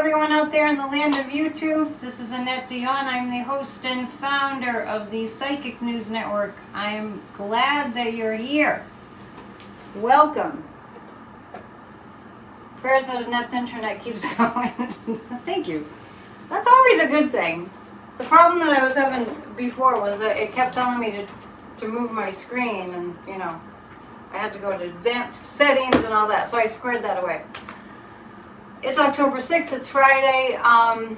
everyone out there in the land of YouTube. This is Annette Dion. I'm the host and founder of the Psychic News Network. I'm glad that you're here. Welcome. Prayers that Annette's internet keeps going. Thank you. That's always a good thing. The problem that I was having before was that it kept telling me to move my screen, and you know, I had to go to advanced settings and all that, so I squared that away. It's October 6th, it's Friday. I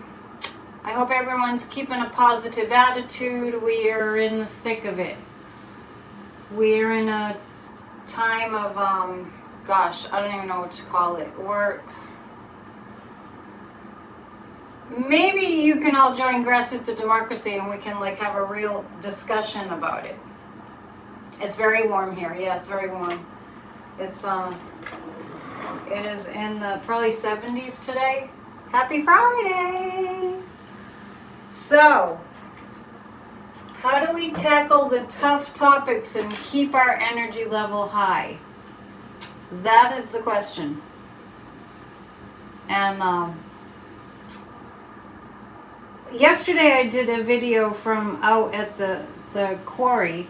hope everyone's keeping a positive attitude. We are in the thick of it. We're in a time of, gosh, I don't even know what to call it. Maybe you can all join Grassroots of Democracy and we can like have a real discussion about it. It's very warm here. Yeah, it's very warm. It is in the probably 70s today. Happy Friday! So, how do we tackle the tough topics and keep our energy level high? That is the question. And yesterday I did a video from out at the quarry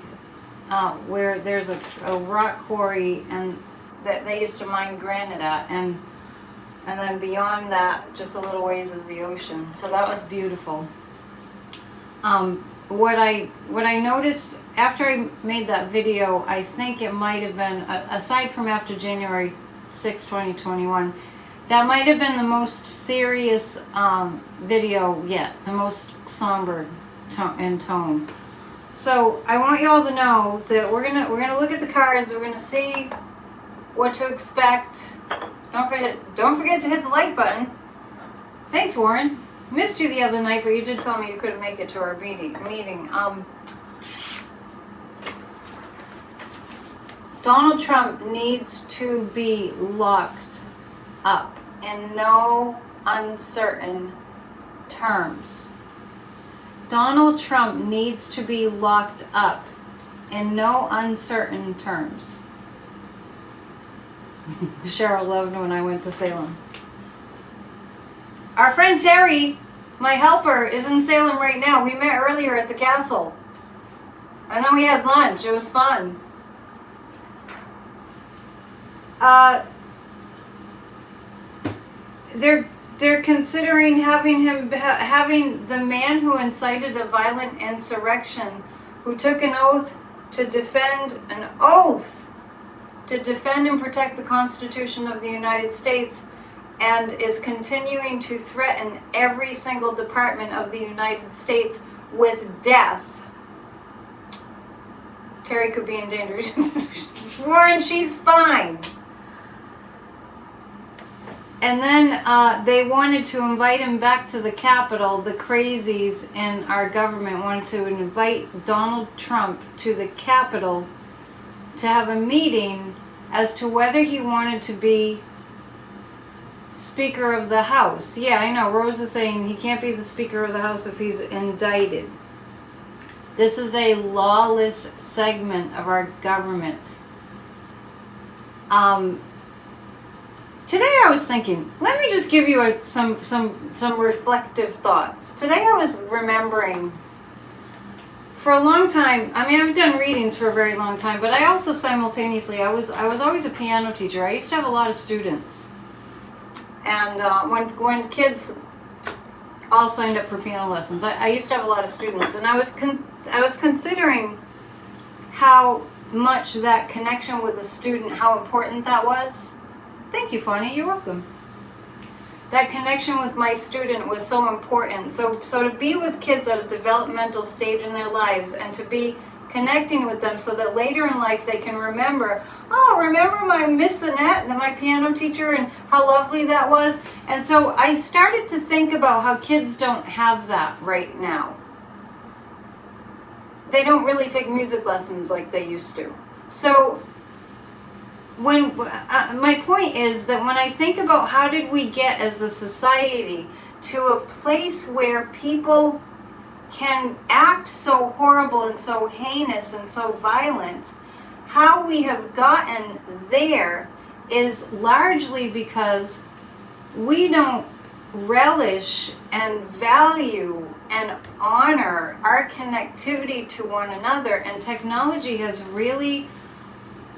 where there's a rock quarry and that they used to mine granite at, and then beyond that, just a little ways, is the ocean. So that was beautiful. What I noticed after I made that video, I think it might have been, aside from after January 6, 2021, that might have been the most serious video yet, the most somber in tone. So I want you all to know that we're gonna look at the cards. We're gonna see what to expect. Don't forget to hit the like button. Thanks, Warren. Missed you the other night, but you did tell me you couldn't make it to our meeting. Donald Trump needs to be locked up in no uncertain terms. Donald Trump needs to be locked up in no uncertain terms. Cheryl loved when I went to Salem. Our friend Terry, my helper, is in Salem right now. We met earlier at the castle. And then we had lunch. It was fun. They're considering having the man who incited a violent insurrection, who took an oath to defend and protect the Constitution of the United States, and is continuing to threaten every single department of the United States with death. Terry could be in danger. Warren, she's fine. And then they wanted to invite him back to the Capitol. The crazies in our government wanted to invite Donald Trump to the Capitol to have a meeting as to whether he wanted to be Speaker of the House. Yeah, I know. Rose is saying he can't be the Speaker of the House if he's indicted. This is a lawless segment of our government. Today I was thinking, let me just give you some reflective thoughts. Today I was remembering, for a long time, I mean, I've done readings for a very long time, but I also simultaneously, I was always a piano teacher. I used to have a lot of students. And when kids all signed up for piano lessons, I used to have a lot of students, and I was considering how much that connection with a student, how important that was. Thank you, Fonny. You're welcome. That connection with my student was so important. So to be with kids at a developmental stage in their lives and to be connecting with them so that later in life they can remember, oh, remember my Miss Annette, my piano teacher, and how lovely that was. And so I started to think about how kids don't have that right now. They don't really take music lessons like they used to. So when my point is that when I think about how did we get as a society to a place where people can act so horrible and so heinous and so violent, how we have gotten there is largely because we don't relish and value and honor our connectivity to one another, and technology has really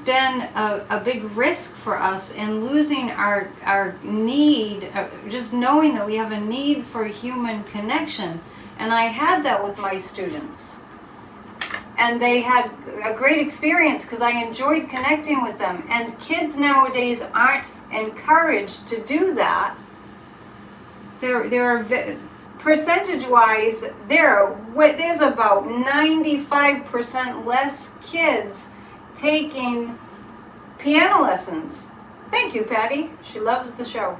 been a big risk for us in losing our need, just knowing that we have a need for human connection. And I had that with my students, and they had a great experience because I enjoyed connecting with them. And kids nowadays aren't encouraged to do that. There are percentage-wise, there's about 95% less kids taking piano lessons. Thank you, Patty. She loves the show.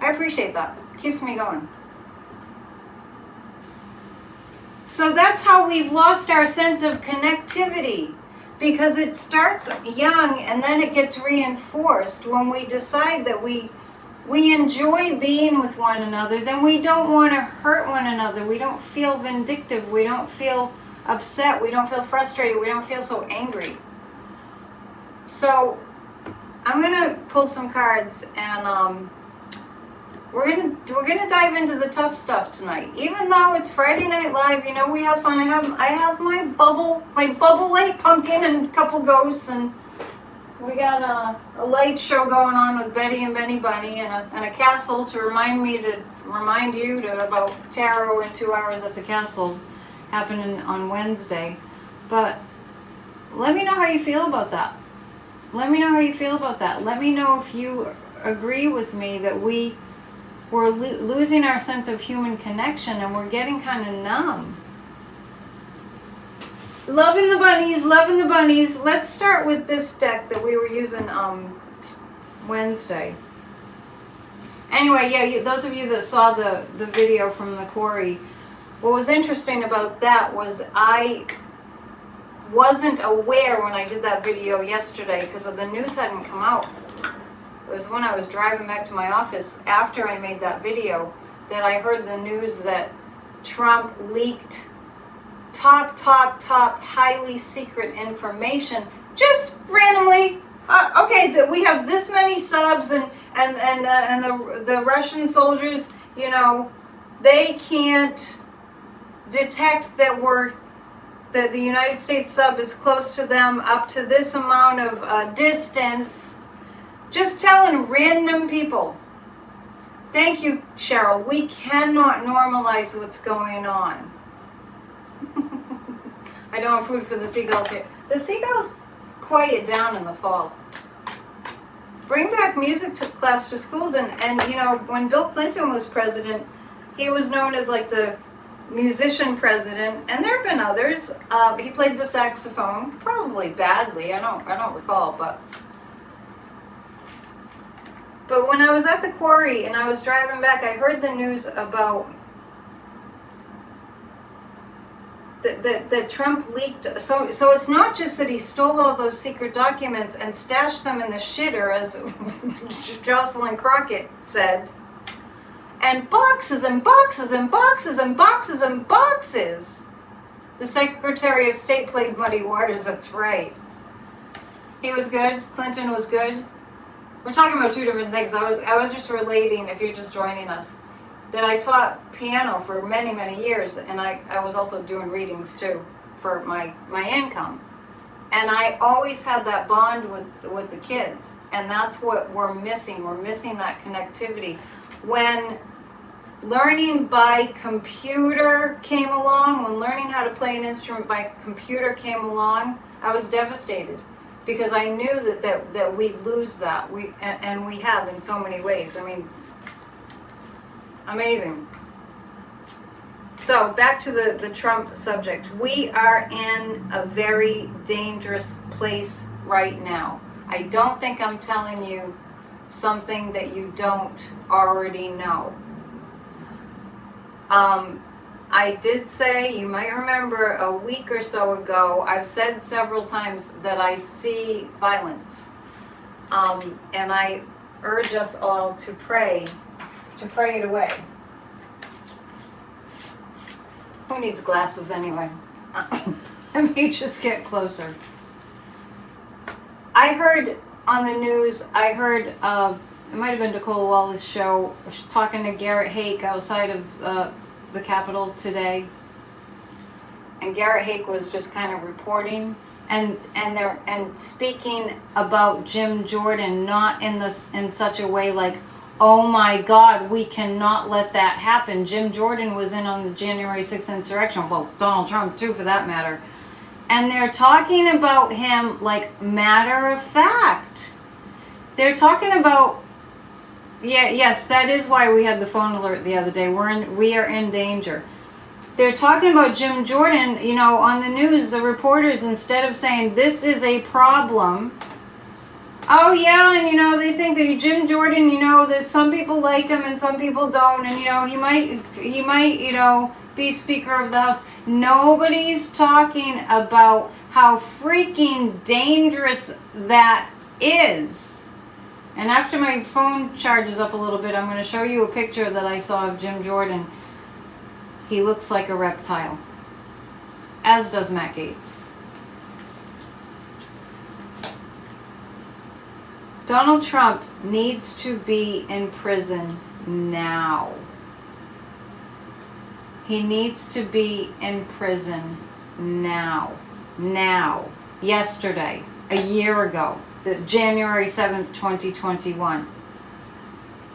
I appreciate that. Keeps me going. So that's how we've lost our sense of connectivity, because it starts young and then it gets reinforced when we decide that we enjoy being with one another. Then we don't want to hurt one another. We don't feel vindictive. We don't feel upset. We don't feel frustrated. We don't feel so angry. So I'm gonna pull some cards, and we're gonna dive into the tough stuff tonight. Even though it's Friday Night Live, you know, we have fun. I have my bubble light pumpkin and a couple ghosts, and we got a light show going on with Betty and Benny Bunny, and a castle to remind you about tarot in 2 hours at the castle happening on Wednesday. But let me know how you feel about that. Let me know how you feel about that. Let me know if you agree with me that we're losing our sense of human connection and we're getting kind of numb. Loving the bunnies, loving the bunnies. Let's start with this deck that we were using Wednesday. Anyway, yeah, those of you that saw the video from the quarry, what was interesting about that was I wasn't aware when I did that video yesterday, because the news hadn't come out. It was when I was driving back to my office after I made that video that I heard the news that Trump leaked top highly secret information just randomly. Okay, that we have this many subs, and the Russian soldiers, you know, they can't detect that the United States sub is close to them up to this amount of distance. Just telling random people. Thank you, Cheryl. We cannot normalize what's going on. I don't have food for the seagulls here. The seagulls quiet down in the fall. Bring back music class to schools, and you know, when Bill Clinton was president, he was known as like the musician president, and there have been others. He played the saxophone, probably badly. I don't recall, but when I was at the quarry and I was driving back, I heard the news about that Trump leaked. So it's not just that he stole all those secret documents and stashed them in the shitter, as Jocelyn Crockett said. And boxes and boxes and boxes and boxes and boxes. The Secretary of State played Muddy Waters, that's right. He was good. Clinton was good. We're talking about two different things. I was just relating, if you're just joining us, that I taught piano for many, many years, and I was also doing readings too for my income. And I always had that bond with the kids, and that's what we're missing. We're missing that connectivity. When learning by computer came along, when learning how to play an instrument by computer came along, I was devastated, because I knew that we'd lose that. And we have in so many ways. I mean, amazing. So back to the Trump subject. We are in a very dangerous place right now. I don't think I'm telling you something that you don't already know. I did say, you might remember a week or so ago, I've said several times that I see violence. And I urge us all to pray it away. Who needs glasses anyway? Let me just get closer. I heard on the news, it might have been Nicole Wallace's show, talking to Garrett Hake outside of the Capitol today. And Garrett Hake was just kind of reporting and speaking about Jim Jordan, not in such a way like, oh my God, we cannot let that happen. Jim Jordan was in on the January 6th insurrection. Well, Donald Trump too, for that matter. And they're talking about him like matter of fact. They're talking about, yes, that is why we had the phone alert the other day. We are in danger. They're talking about Jim Jordan, on the news, the reporters, instead of saying this is a problem. Oh yeah, and they think that Jim Jordan, that some people like him and some people don't, and he might, be Speaker of the House. Nobody's talking about how freaking dangerous that is. And after my phone charges up a little bit, I'm going to show you a picture that I saw of Jim Jordan. He looks like a reptile, as does Matt Gaetz. Donald Trump needs to be in prison now. He needs to be in prison now. Now. Yesterday. A year ago. January 7th, 2021.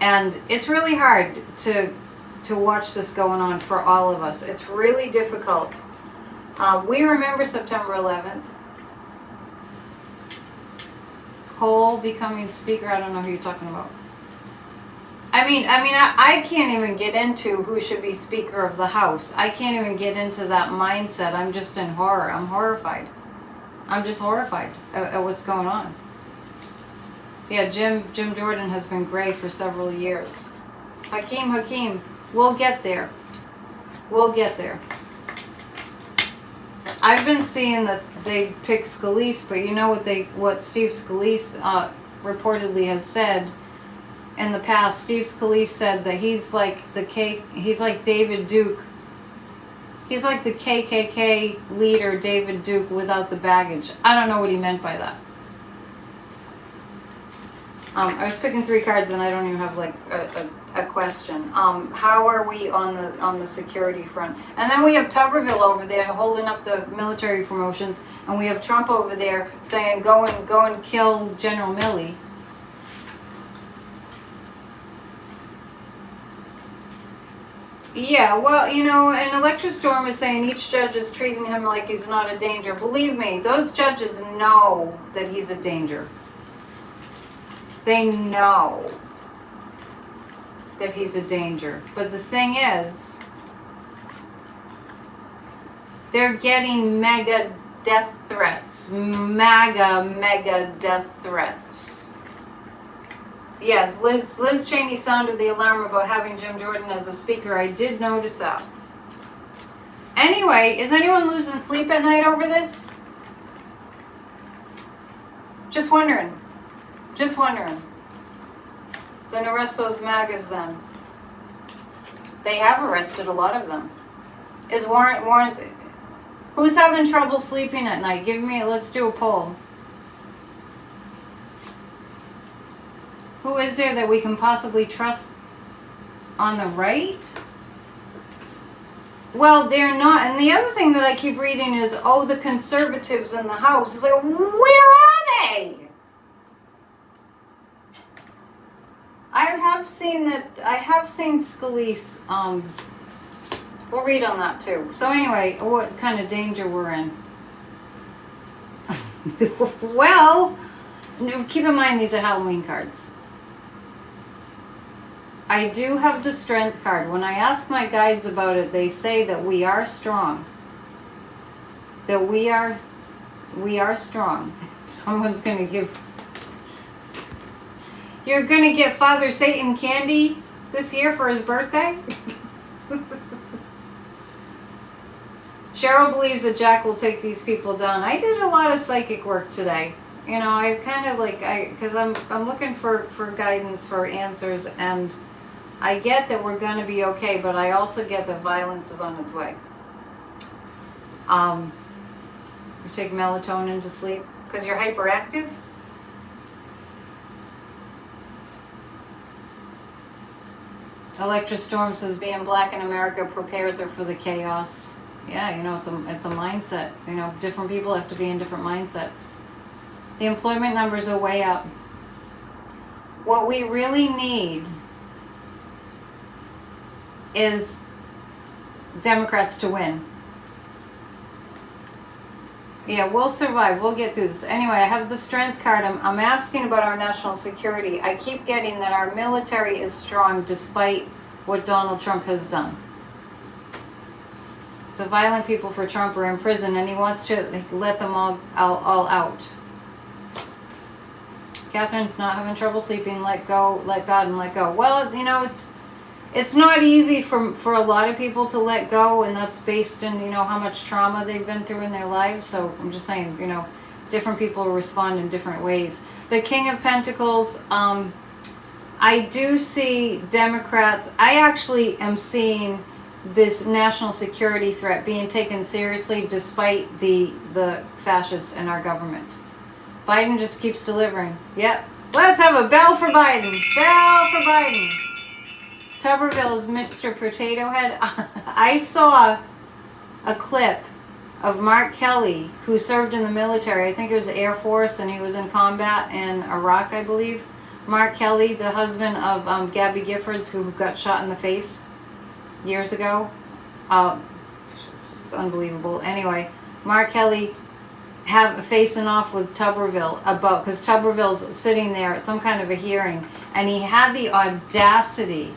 And it's really hard to watch this going on for all of us. It's really difficult. We remember September 11th. Cole becoming Speaker. I don't know who you're talking about. I can't even get into who should be Speaker of the House. I can't even get into that mindset. I'm just in horror. I'm horrified. I'm just horrified at what's going on. Yeah, Jim Jordan has been gray for several years. Hakeem, we'll get there. We'll get there. I've been seeing that they pick Scalise, but you know what Steve Scalise reportedly has said in the past. Steve Scalise said that he's like David Duke. He's like the KKK leader, David Duke, without the baggage. I don't know what he meant by that. I was picking 3 cards and I don't even have like a question. How are we on the security front? And then we have Tuberville over there holding up the military promotions, and we have Trump over there saying go and kill General Milley. Yeah, well, and Electrostorm is saying each judge is treating him like he's not a danger. Believe me, those judges know that he's a danger. They know that he's a danger. But the thing is, they're getting mega death threats. Mega death threats. Yes, Liz Cheney sounded the alarm about having Jim Jordan as a speaker. I did notice that. Anyway, is anyone losing sleep at night over this? Just wondering. Just wondering. Then arrest those MAGAs then. They have arrested a lot of them. Is Warren's... Who's having trouble sleeping at night? Let's do a poll. Who is there that we can possibly trust on the right? Well, they're not. And the other thing that I keep reading is, the conservatives in the House. It's like, where are they? I have seen Scalise, we'll read on that too. So anyway, what kind of danger we're in. Well, keep in mind these are Halloween cards. I do have the strength card. When I ask my guides about it, they say that we are strong. That we are strong. Someone's going to give... You're going to get Father Satan candy this year for his birthday? Cheryl believes that Jack will take these people down. I did a lot of psychic work today. I kind of because I'm looking for guidance, for answers, and I get that we're going to be okay, but I also get that violence is on its way. You take melatonin to sleep because you're hyperactive? Electra Storm says being black in America prepares her for the chaos. Yeah, you know, it's a mindset. You know, different people have to be in different mindsets. The employment numbers are way up. What we really need is Democrats to win. Yeah, we'll survive. We'll get through this. Anyway, I have the strength card. I'm asking about our national security. I keep getting that our military is strong despite what Donald Trump has done. The violent people for Trump are in prison, and he wants to let them all out. Catherine's not having trouble sleeping. Let go, let God, and let go. Well, you know, it's not easy for a lot of people to let go, and that's based in, you know, how much trauma they've been through in their lives. So I'm just saying, you know, different people respond in different ways. The King of Pentacles, I do see Democrats. I actually am seeing this national security threat being taken seriously despite the fascists in our government. Biden just keeps delivering. Yep. Let's have a bell for Biden. Bell for Biden. Tuberville's Mr. Potato Head. I saw a clip of Mark Kelly, who served in the military. I think it was Air Force, and he was in combat in Iraq, I believe. Mark Kelly, the husband of Gabby Giffords, who got shot in the face years ago. It's unbelievable. Anyway, Mark Kelly facing off with Tuberville because Tuberville's sitting there at some kind of a hearing, and he had the audacity,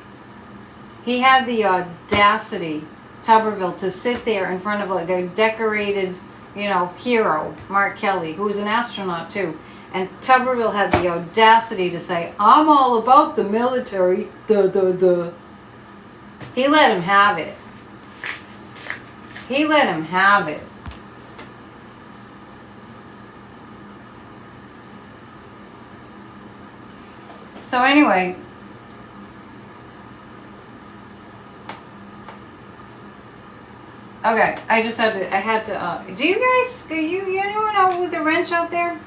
Tuberville, to sit there in front of like a decorated, you know, hero, Mark Kelly, who was an astronaut too. And Tuberville had the audacity to say, "I'm all about the military, duh, duh, duh." He let him have it. He let him have it. So anyway, okay, I had to, do you anyone out with a wrench out there?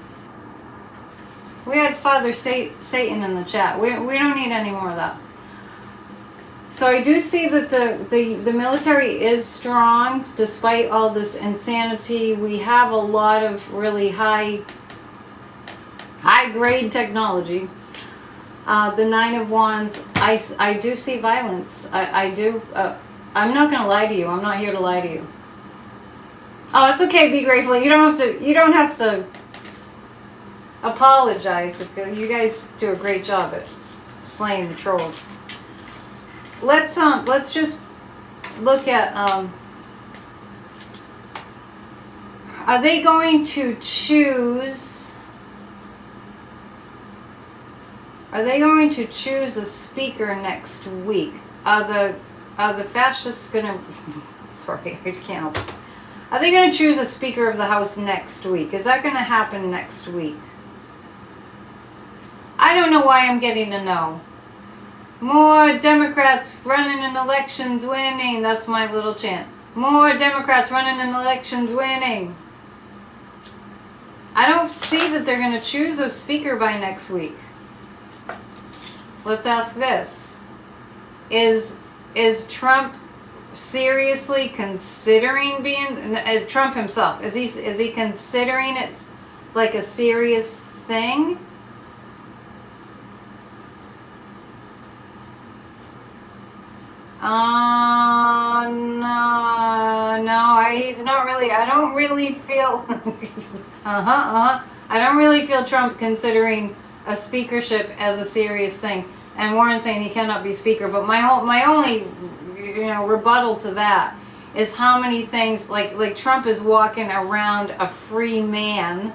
We had Father Satan in the chat. We don't need any more of that. So I do see that the military is strong despite all this insanity. We have a lot of really high grade technology. The Nine of Wands, I do see violence. I do. I'm not going to lie to you. I'm not here to lie to you. Oh, it's okay. Be grateful. You don't have to apologize. You guys do a great job at slaying the trolls. Let's just look at are they going to choose a speaker next week? Are the fascists gonna sorry, I can't help it. Are they gonna choose a speaker of the House next week? Is that gonna happen next week? I don't know why I'm getting a no. More Democrats running in elections winning. That's my little chant. More Democrats running in elections winning. I don't see that they're going to choose a speaker by next week. Let's ask this. Is Trump seriously considering being... Trump himself, is he considering it like a serious thing? No, he's not really, I don't really feel, I don't really feel Trump considering a speakership as a serious thing. And Warren saying he cannot be speaker, but my only, rebuttal to that is how many things, like Trump is walking around a free man,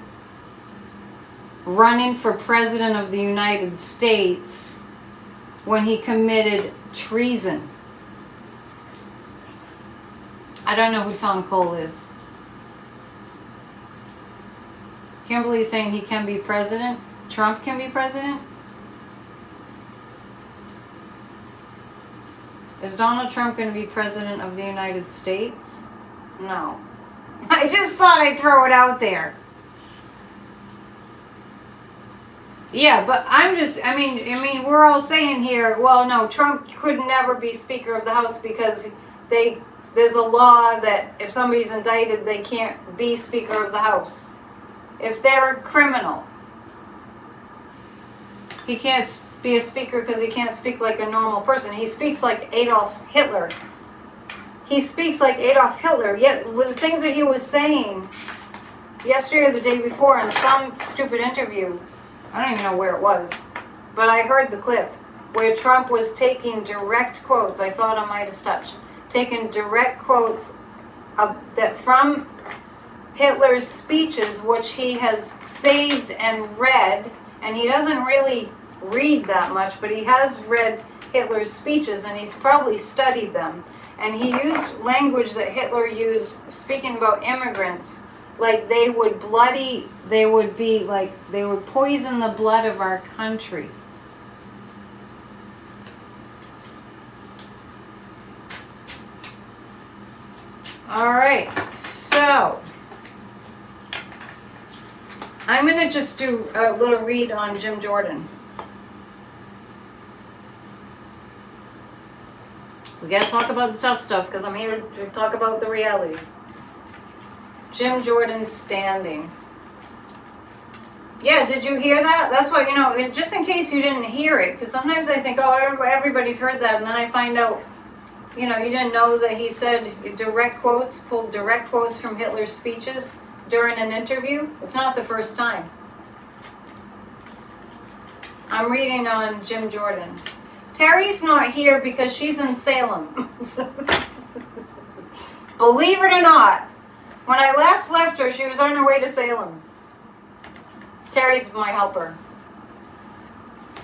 running for president of the United States when he committed treason. I don't know who Tom Cole is. Kimberly's saying he can be president. Trump can be president. Is Donald Trump going to be president of the United States? No. I just thought I'd throw it out there. Yeah, but we're all saying here, well, no, Trump could never be Speaker of the House because there's a law that if somebody's indicted, they can't be Speaker of the House. If they're a criminal, he can't be a speaker because he can't speak like a normal person. He speaks like Adolf Hitler. He speaks like Adolf Hitler, yet with the things that he was saying yesterday or the day before in some stupid interview, I don't even know where it was, but I heard the clip where Trump was taking direct quotes. I saw it on Midas Touch. Taking direct quotes that from Hitler's speeches, which he has saved and read, and he doesn't really read that much, but he has read Hitler's speeches and he's probably studied them. And he used language that Hitler used, speaking about immigrants, like they would poison the blood of our country. All right, so I'm going to just do a little read on Jim Jordan. We got to talk about the tough stuff because I'm here to talk about the reality. Jim Jordan's standing. Yeah, did you hear that? That's why, just in case you didn't hear it, because sometimes I think, oh, everybody's heard that, and then I find out, you didn't know that he said pulled direct quotes from Hitler's speeches during an interview. It's not the first time. I'm reading on Jim Jordan. Terry's not here because she's in Salem. Believe it or not, when I last left her, she was on her way to Salem. Terry's my helper.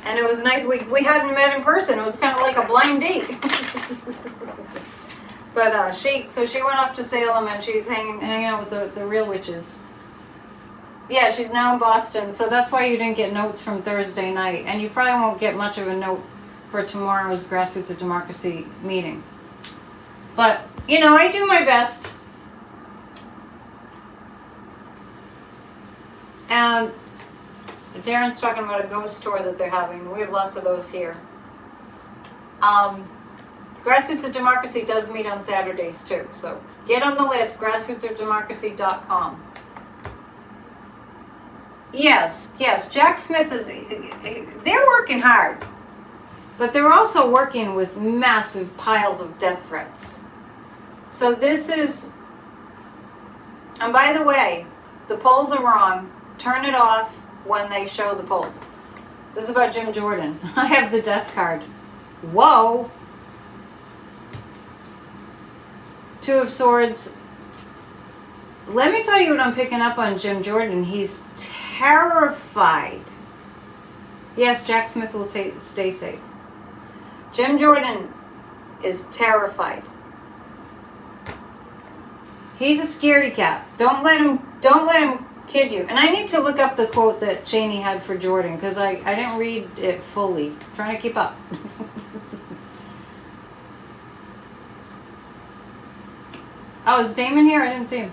And it was nice. We hadn't met in person. It was kind of like a blind date. But she went off to Salem and she's hanging out with the real witches. Yeah, she's now in Boston. So that's why you didn't get notes from Thursday night. And you probably won't get much of a note for tomorrow's Grassroots of Democracy meeting. But, I do my best. And Darren's talking about a ghost tour that they're having. We have lots of those here. Grassroots of Democracy does meet on Saturdays too. So get on the list, grassrootsofdemocracy.com. Yes, Jack Smith they're working hard. But they're also working with massive piles of death threats. So this is, and by the way, the polls are wrong. Turn it off when they show the polls. This is about Jim Jordan. I have the death card. Whoa. Two of Swords. Let me tell you what I'm picking up on Jim Jordan. He's terrified. Yes, Jack Smith will stay safe. Jim Jordan is terrified. He's a scaredy cat. Don't let him kid you. And I need to look up the quote that Cheney had for Jordan because I didn't read it fully. I'm trying to keep up. Oh, is Damon here? I didn't see him.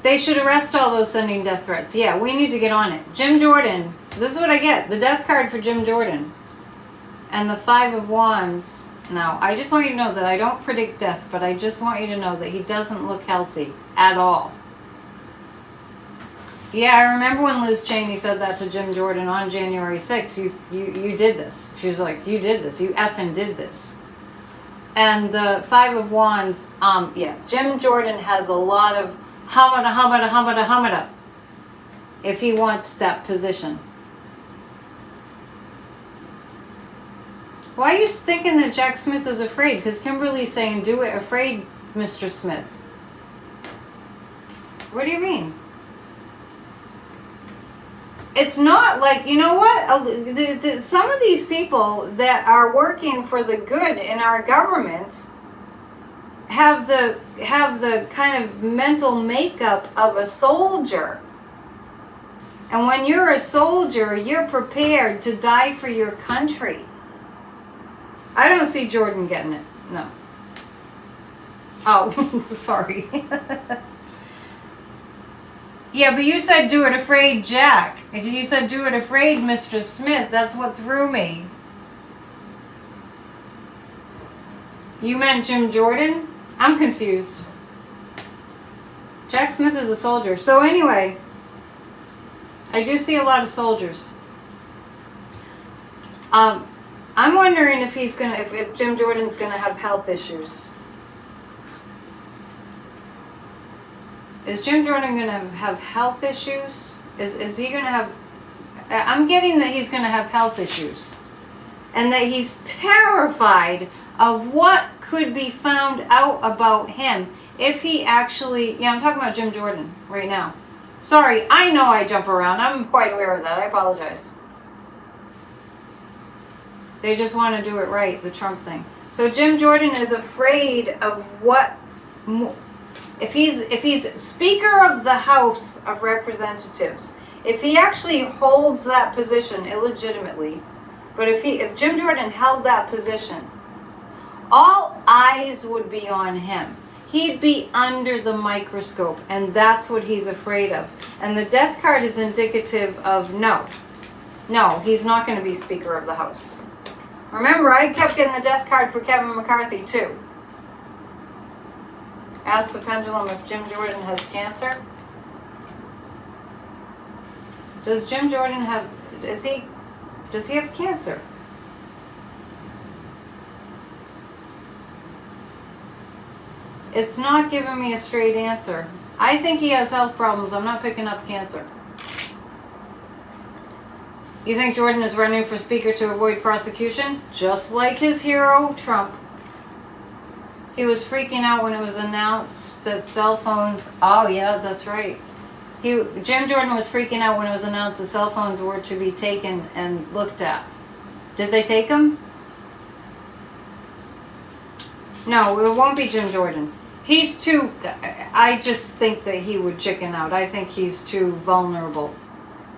They should arrest all those sending death threats. Yeah, we need to get on it. Jim Jordan. This is what I get. The death card for Jim Jordan. And the Five of Wands. Now, I just want you to know that I don't predict death, but I just want you to know that he doesn't look healthy at all. Yeah, I remember when Liz Cheney said that to Jim Jordan on January 6th. You did this. She was like, you did this. You effing did this. And the Five of Wands, yeah, Jim Jordan has a lot of hamada if he wants that position. Why are you thinking that Jack Smith is afraid? Because Kimberly's saying, do it afraid, Mr. Smith. What do you mean? It's not like, you know what? Some of these people that are working for the good in our government have the kind of mental makeup of a soldier. And when you're a soldier, you're prepared to die for your country. I don't see Jordan getting it. No. Oh, sorry. Yeah, but you said do it afraid, Jack. You said do it afraid, Mr. Smith. That's what threw me. You meant Jim Jordan? I'm confused. Jack Smith is a soldier. So anyway, I do see a lot of soldiers. I'm wondering if he's gonna, if Jim Jordan's gonna have health issues. Is Jim Jordan gonna have health issues? Is he gonna have? I'm getting that he's gonna have health issues, and that he's terrified of what could be found out about him if he actually. Yeah, I'm talking about Jim Jordan right now. Sorry, I know I jump around. I'm quite aware of that. I apologize. They just want to do it right, the Trump thing. So Jim Jordan is afraid of what, if he's Speaker of the House of Representatives, if he actually holds that position illegitimately, but if Jim Jordan held that position, all eyes would be on him. He'd be under the microscope, and that's what he's afraid of. And the death card is indicative of no, he's not going to be Speaker of the House. Remember, I kept getting the death card for Kevin McCarthy, too. Ask the pendulum if Jim Jordan has cancer. Does Jim Jordan have, does he have cancer? It's not giving me a straight answer. I think he has health problems. I'm not picking up cancer. You think Jordan is running for Speaker to avoid prosecution? Just like his hero, Trump. He was freaking out when it was announced that cell phones... Oh, yeah, that's right. Jim Jordan was freaking out when it was announced that cell phones were to be taken and looked at. Did they take them? No, it won't be Jim Jordan. He's too... I just think that he would chicken out. I think he's too vulnerable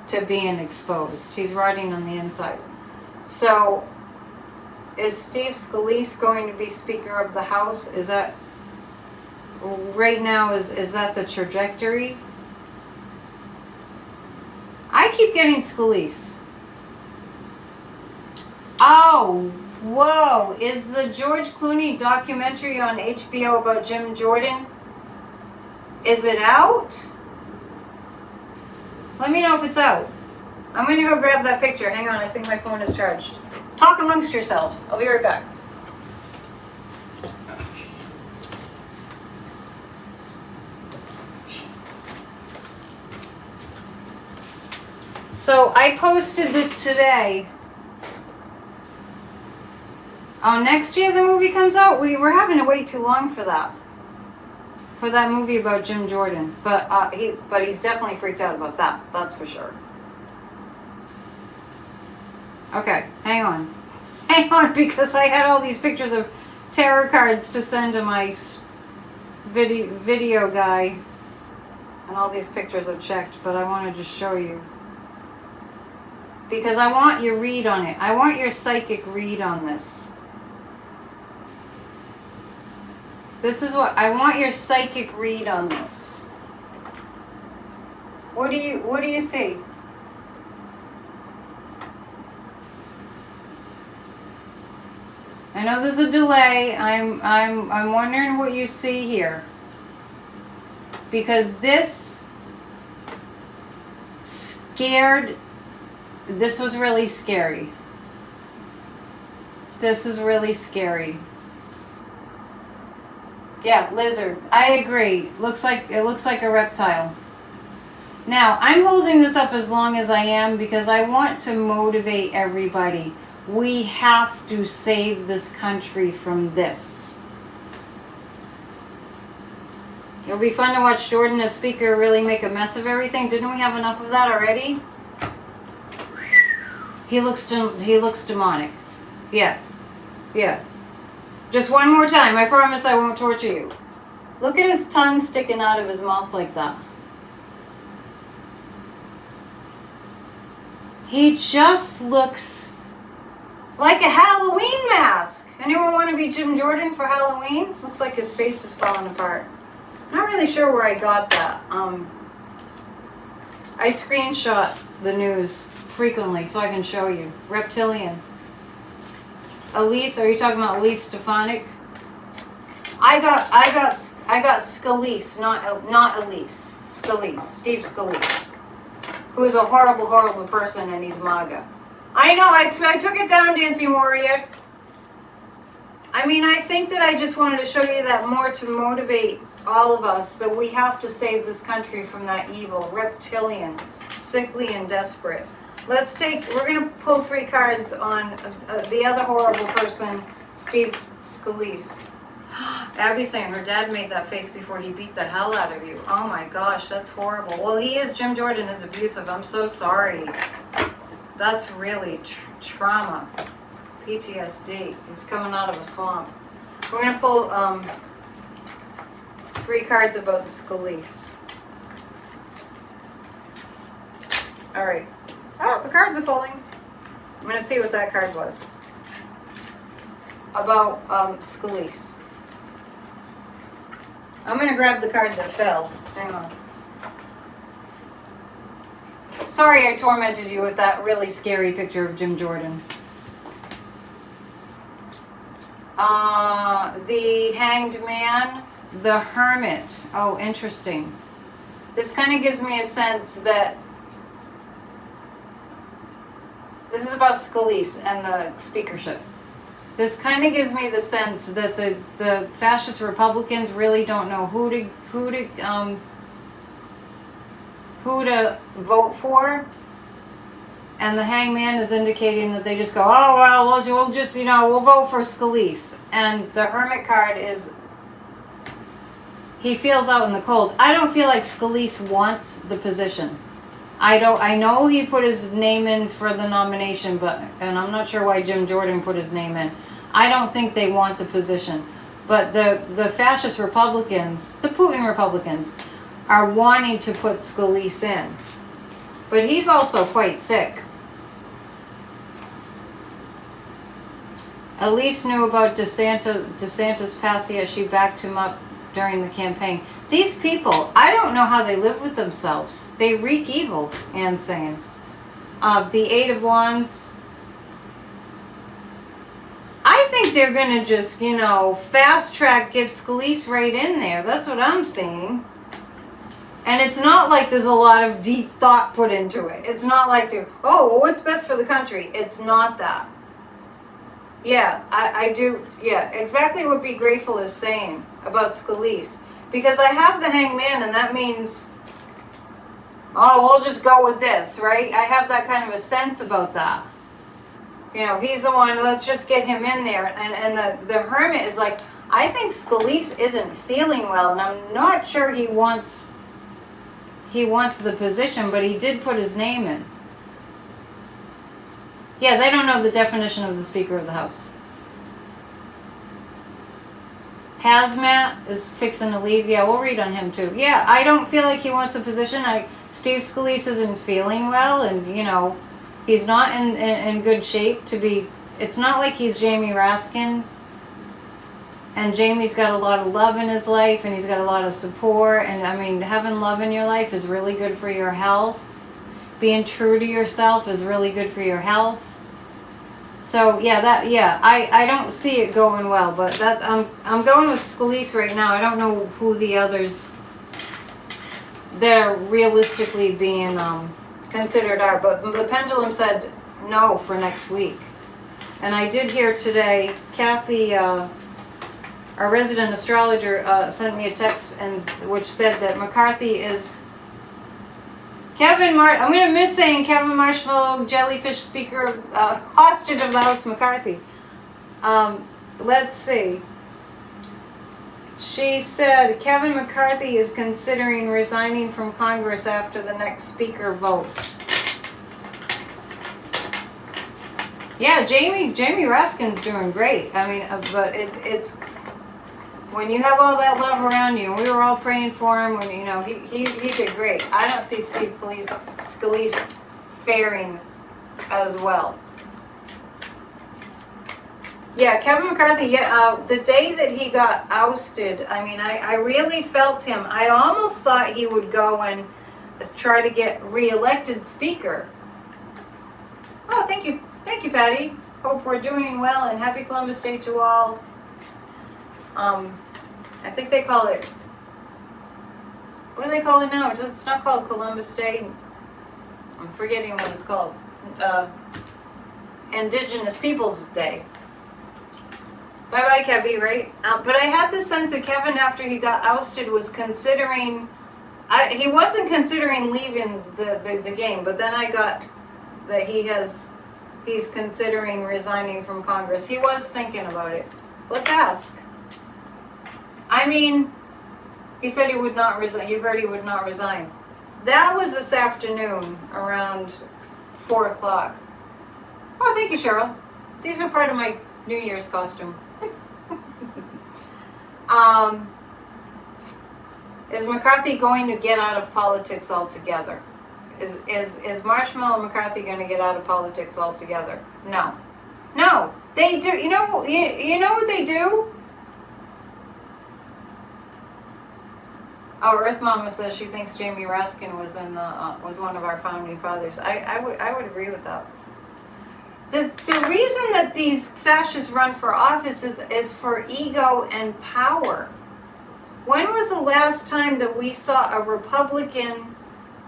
to being exposed. He's rotting on the inside. So, is Steve Scalise going to be Speaker of the House? Is that, right now, is that the trajectory? I keep getting Scalise. Oh, whoa. Is the George Clooney documentary on HBO about Jim Jordan, is it out? Let me know if it's out. I'm going to go grab that picture. Hang on, I think my phone is charged. Talk amongst yourselves. I'll be right back. So I posted this today. Oh, next year the movie comes out? We're having to wait too long for that. For that movie about Jim Jordan. But he's definitely freaked out about that. That's for sure. Okay, hang on. Hang on, because I had all these pictures of tarot cards to send to my video guy. And all these pictures I've checked, but I want to just show you. Because I want your read on it. I want your psychic read on this. This is what I want, your psychic read on this. What do you see? I know there's a delay. I'm wondering what you see here. Because this was really scary. This is really scary. Yeah, lizard. I agree. It looks like a reptile. Now, I'm holding this up as long as I am because I want to motivate everybody. We have to save this country from this. It'll be fun to watch Jordan as Speaker really make a mess of everything. Didn't we have enough of that already? He looks demonic. Yeah. Yeah. Just one more time. I promise I won't torture you. Look at his tongue sticking out of his mouth like that. He just looks like a Halloween mask. Anyone want to be Jim Jordan for Halloween? Looks like his face is falling apart. Not really sure where I got that. I screenshot the news frequently so I can show you. Reptilian. Elise, are you talking about Elise Stefanik? I got Scalise, not Elise. Scalise, Steve Scalise, who is a horrible, horrible person, and he's MAGA. I know, I took it down, Dancing Warrior. I mean, I think that I just wanted to show you that more to motivate all of us that we have to save this country from that evil, reptilian, sickly, and desperate. We're going to pull 3 cards on the other horrible person, Steve Scalise. Abby's saying her dad made that face before he beat the hell out of you. Oh my gosh, that's horrible. Well, Jim Jordan is abusive. I'm so sorry. That's really trauma. PTSD. He's coming out of a swamp. We're going to pull 3 cards about Scalise. Alright. Oh, the cards are falling. I'm going to see what that card was. About Scalise. I'm going to grab the card that fell. Hang on. Sorry I tormented you with that really scary picture of Jim Jordan. The Hanged Man, the Hermit. Oh, interesting. This kind of gives me a sense that this is about Scalise and the speakership. This kind of gives me the sense that the fascist Republicans really don't know who to vote for, and the Hangman is indicating that they just go, oh well, we'll just we'll vote for Scalise, and the Hermit card is he feels out in the cold. I don't feel like Scalise wants the position. I know he put his name in for the nomination, and I'm not sure why Jim Jordan put his name in. I don't think they want the position. But the fascist Republicans, the Putin Republicans, are wanting to put Scalise in. But he's also quite sick. Elise knew about DeSantis passing as she backed him up during the campaign. These people, I don't know how they live with themselves. They wreak evil, Anne's saying. The Eight of Wands. I think they're going to just, fast track, get Scalise right in there. That's what I'm seeing. And it's not like there's a lot of deep thought put into it. It's not like what's best for the country? It's not that. Yeah, I do. Yeah, exactly what Be Grateful is saying about Scalise. Because I have the Hangman, and that means, we'll just go with this, right? I have that kind of a sense about that. He's the one, let's just get him in there. And the Hermit is like, I think Scalise isn't feeling well, and I'm not sure he wants the position, but he did put his name in. Yeah, they don't know the definition of the Speaker of the House. Hazmat is fixing to leave. Yeah, we'll read on him too. Yeah, I don't feel like he wants a position. Steve Scalise isn't feeling well, and he's not in good shape to be. It's not like he's Jamie Raskin. And Jamie's got a lot of love in his life, and he's got a lot of support. And I mean, having love in your life is really good for your health. Being true to yourself is really good for your health. So I don't see it going well, but I'm going with Scalise right now. I don't know who the others that are realistically being considered are, but the pendulum said no for next week. And I did hear today, Kathy, our resident astrologer, sent me a text which said that McCarthy is I'm going to miss saying Kevin Marshmallow, Jellyfish Speaker, hostage of the House McCarthy. Let's see. She said Kevin McCarthy is considering resigning from Congress after the next Speaker vote. Yeah, Jamie Raskin's doing great. I mean, but it's when you have all that love around you, and we were all praying for him. When he did great. I don't see Steve Scalise faring as well. Yeah, Kevin McCarthy. Yeah, the day that he got ousted, I mean, I really felt him. I almost thought he would go and try to get re-elected speaker. Oh, thank you, Patty. Hope we're doing well, and happy Columbus Day to all. I think they call it, what do they call it now? It's not called Columbus Day. I'm forgetting what it's called. Indigenous Peoples Day. Bye-bye, Kevin, right? But I had the sense that Kevin, after he got ousted, was considering, he wasn't considering leaving the game, but then I got that he's considering resigning from Congress. He was thinking about it. Let's ask. I mean, he said he would not resign. You heard he would not resign. That was this afternoon around 4 o'clock. Oh, thank you, Cheryl. These are part of my New Year's costume. Is McCarthy going to get out of politics altogether? Is Marshmallow McCarthy going to get out of politics altogether? No. No. They do. You know what they do? Oh, Earth Mama says she thinks Jamie Raskin was was one of our founding fathers. I would agree with that. The reason that these fascists run for office is for ego and power. When was the last time that we saw a Republican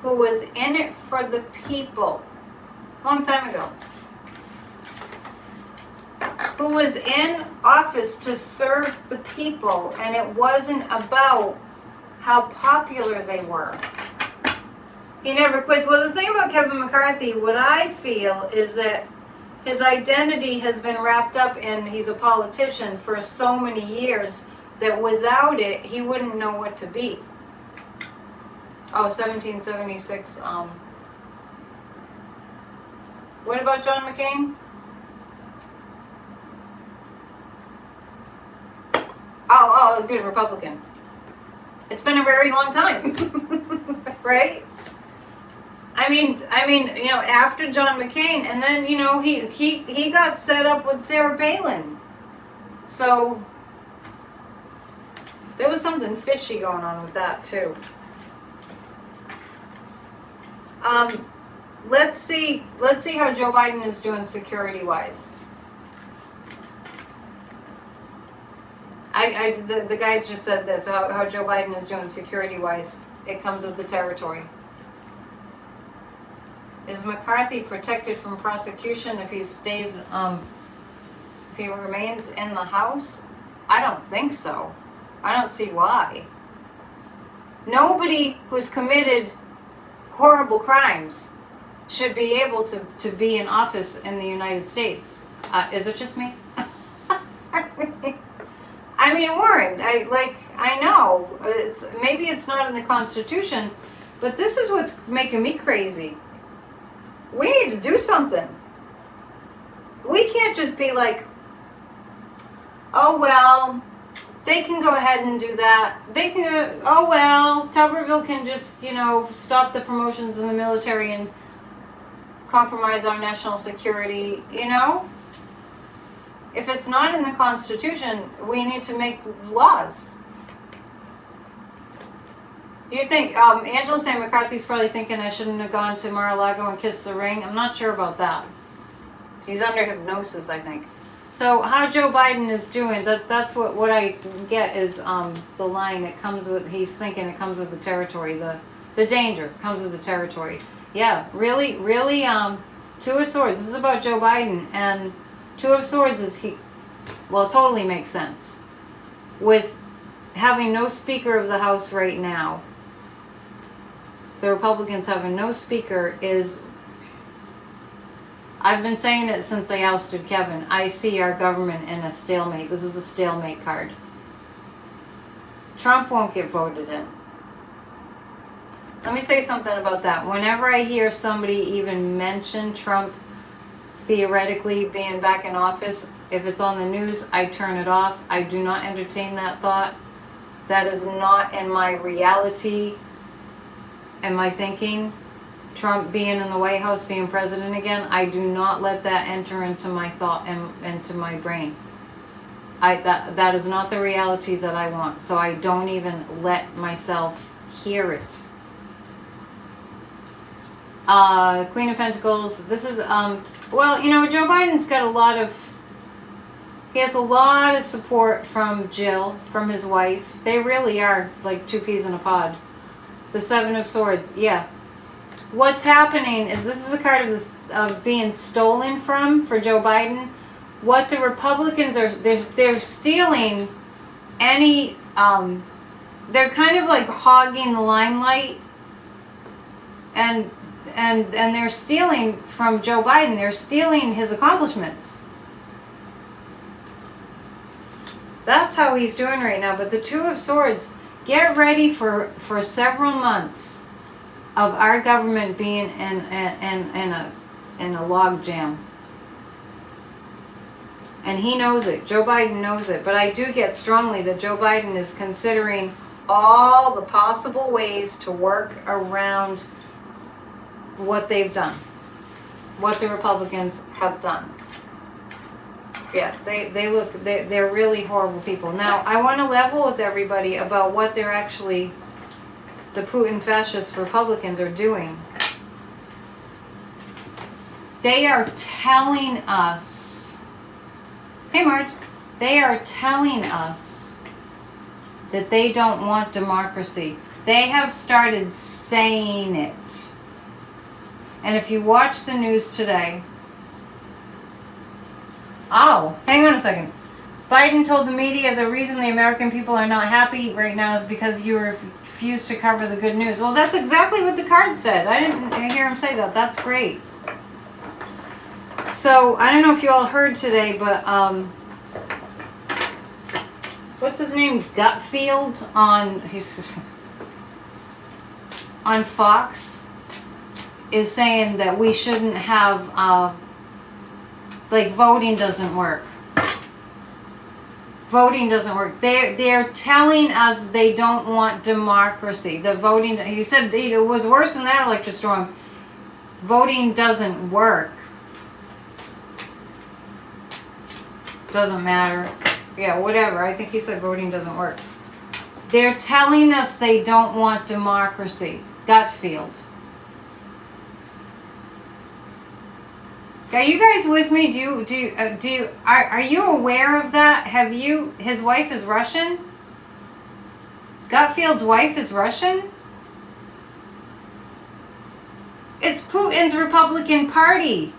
who was in it for the people? Long time ago. Who was in office to serve the people, and it wasn't about how popular they were. He never quits. Well, the thing about Kevin McCarthy, what I feel is that his identity has been wrapped up in he's a politician for so many years that without it, he wouldn't know what to be. Oh, 1776. What about John McCain? Oh, good Republican. It's been a very long time, right? I mean, after John McCain, and then, he got set up with Sarah Palin. So there was something fishy going on with that too. Let's see how Joe Biden is doing security-wise. The guys just said this, how Joe Biden is doing security-wise. It comes with the territory. Is McCarthy protected from prosecution if he stays, if he remains in the House? I don't think so. I don't see why. Nobody who's committed horrible crimes should be able to be in office in the United States. Is it just me? I mean, Warren, I know, maybe it's not in the Constitution, but this is what's making me crazy. We need to do something. We can't just be like, oh well, they can go ahead and do that. They can, oh well, Tuberville can just, stop the promotions in the military and compromise our national security, If it's not in the Constitution, we need to make laws. You think, Angela's saying McCarthy's probably thinking I shouldn't have gone to Mar-a-Lago and kissed the ring. I'm not sure about that. He's under hypnosis, I think. So how Joe Biden is doing, that's what I get is the line, he's thinking it comes with the territory, the danger comes with the territory. Yeah, really, Two of Swords, this is about Joe Biden, and Two of Swords totally makes sense. With having no Speaker of the House right now, the Republicans having no Speaker I've been saying it since they ousted Kevin. I see our government in a stalemate. This is a stalemate card. Trump won't get voted in. Let me say something about that. Whenever I hear somebody even mention Trump theoretically being back in office, if it's on the news, I turn it off. I do not entertain that thought. That is not in my reality and my thinking. Trump being in the White House, being president again, I do not let that enter into my thought and into my brain. That is not the reality that I want, so I don't even let myself hear it. Queen of Pentacles. This is, well, you know, Joe Biden's got he has a lot of support from Jill, from his wife. They really are like two peas in a pod. The Seven of Swords, yeah. What's happening is this is a card of being stolen for Joe Biden. What the Republicans are, they're stealing any, they're kind of like hogging the limelight, and they're stealing from Joe Biden. They're stealing his accomplishments. That's how he's doing right now. But the Two of Swords, get ready for several months of our government being in a log jam. And he knows it. Joe Biden knows it. But I do get strongly that Joe Biden is considering all the possible ways to work around what they've done, what the Republicans have done. Yeah, they're really horrible people. Now, I want to level with everybody about what they're actually, the Putin fascist Republicans are doing. They are telling us, hey Marge, they are telling us that they don't want democracy. They have started saying it. And if you watch the news today, oh, hang on a second. Biden told the media the reason the American people are not happy right now is because you refuse to cover the good news. Well, that's exactly what the card said. I didn't hear him say that. That's great. So, I don't know if you all heard today, but what's his name? Gutfield on Fox is saying that we shouldn't have like voting doesn't work. Voting doesn't work. They're telling us they don't want democracy. The voting, he said it was worse than that electric storm. Voting doesn't work. Doesn't matter. Yeah, whatever. I think he said voting doesn't work. They're telling us they don't want democracy. Gutfield. Are you guys with me? Are you aware of that? His wife is Russian? Gutfield's wife is Russian? It's Putin's Republican Party.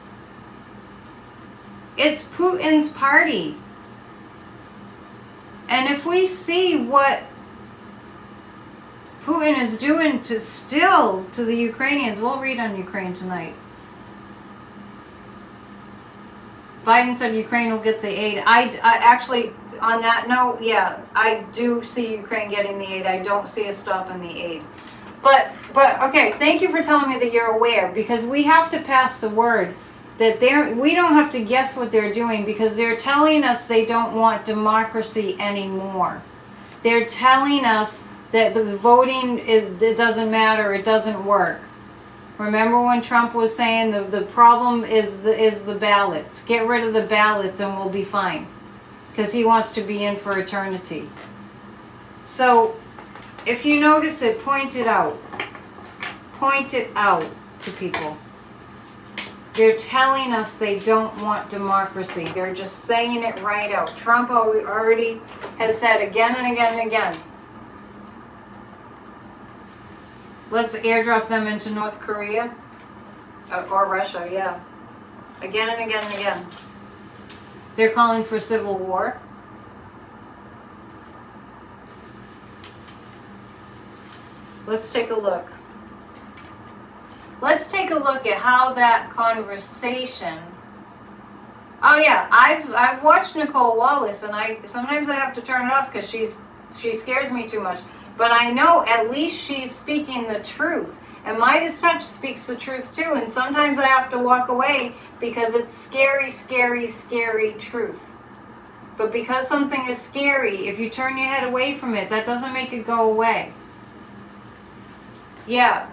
It's Putin's party. And if we see what Putin is doing to the Ukrainians, we'll read on Ukraine tonight. Biden said Ukraine will get the aid. I actually, on that note, yeah, I do see Ukraine getting the aid. I don't see a stop in the aid. But okay, thank you for telling me that you're aware, because we have to pass the word that we don't have to guess what they're doing, because they're telling us they don't want democracy anymore. They're telling us that the voting it doesn't matter, it doesn't work. Remember when Trump was saying the problem is the ballots. Get rid of the ballots and we'll be fine. Because he wants to be in for eternity. So, if you notice it, point it out. Point it out to people. They're telling us they don't want democracy. They're just saying it right out. Trump already has said again and again and again, let's airdrop them into North Korea or Russia, yeah. Again and again and again. They're calling for civil war. Let's take a look. Let's take a look at how that conversation. Oh yeah, I've watched Nicole Wallace, and sometimes I have to turn it off because she scares me too much. But I know at least she's speaking the truth. And Midas Touch speaks the truth too. And sometimes I have to walk away because it's scary, scary, scary truth. But because something is scary, if you turn your head away from it, that doesn't make it go away. Yeah,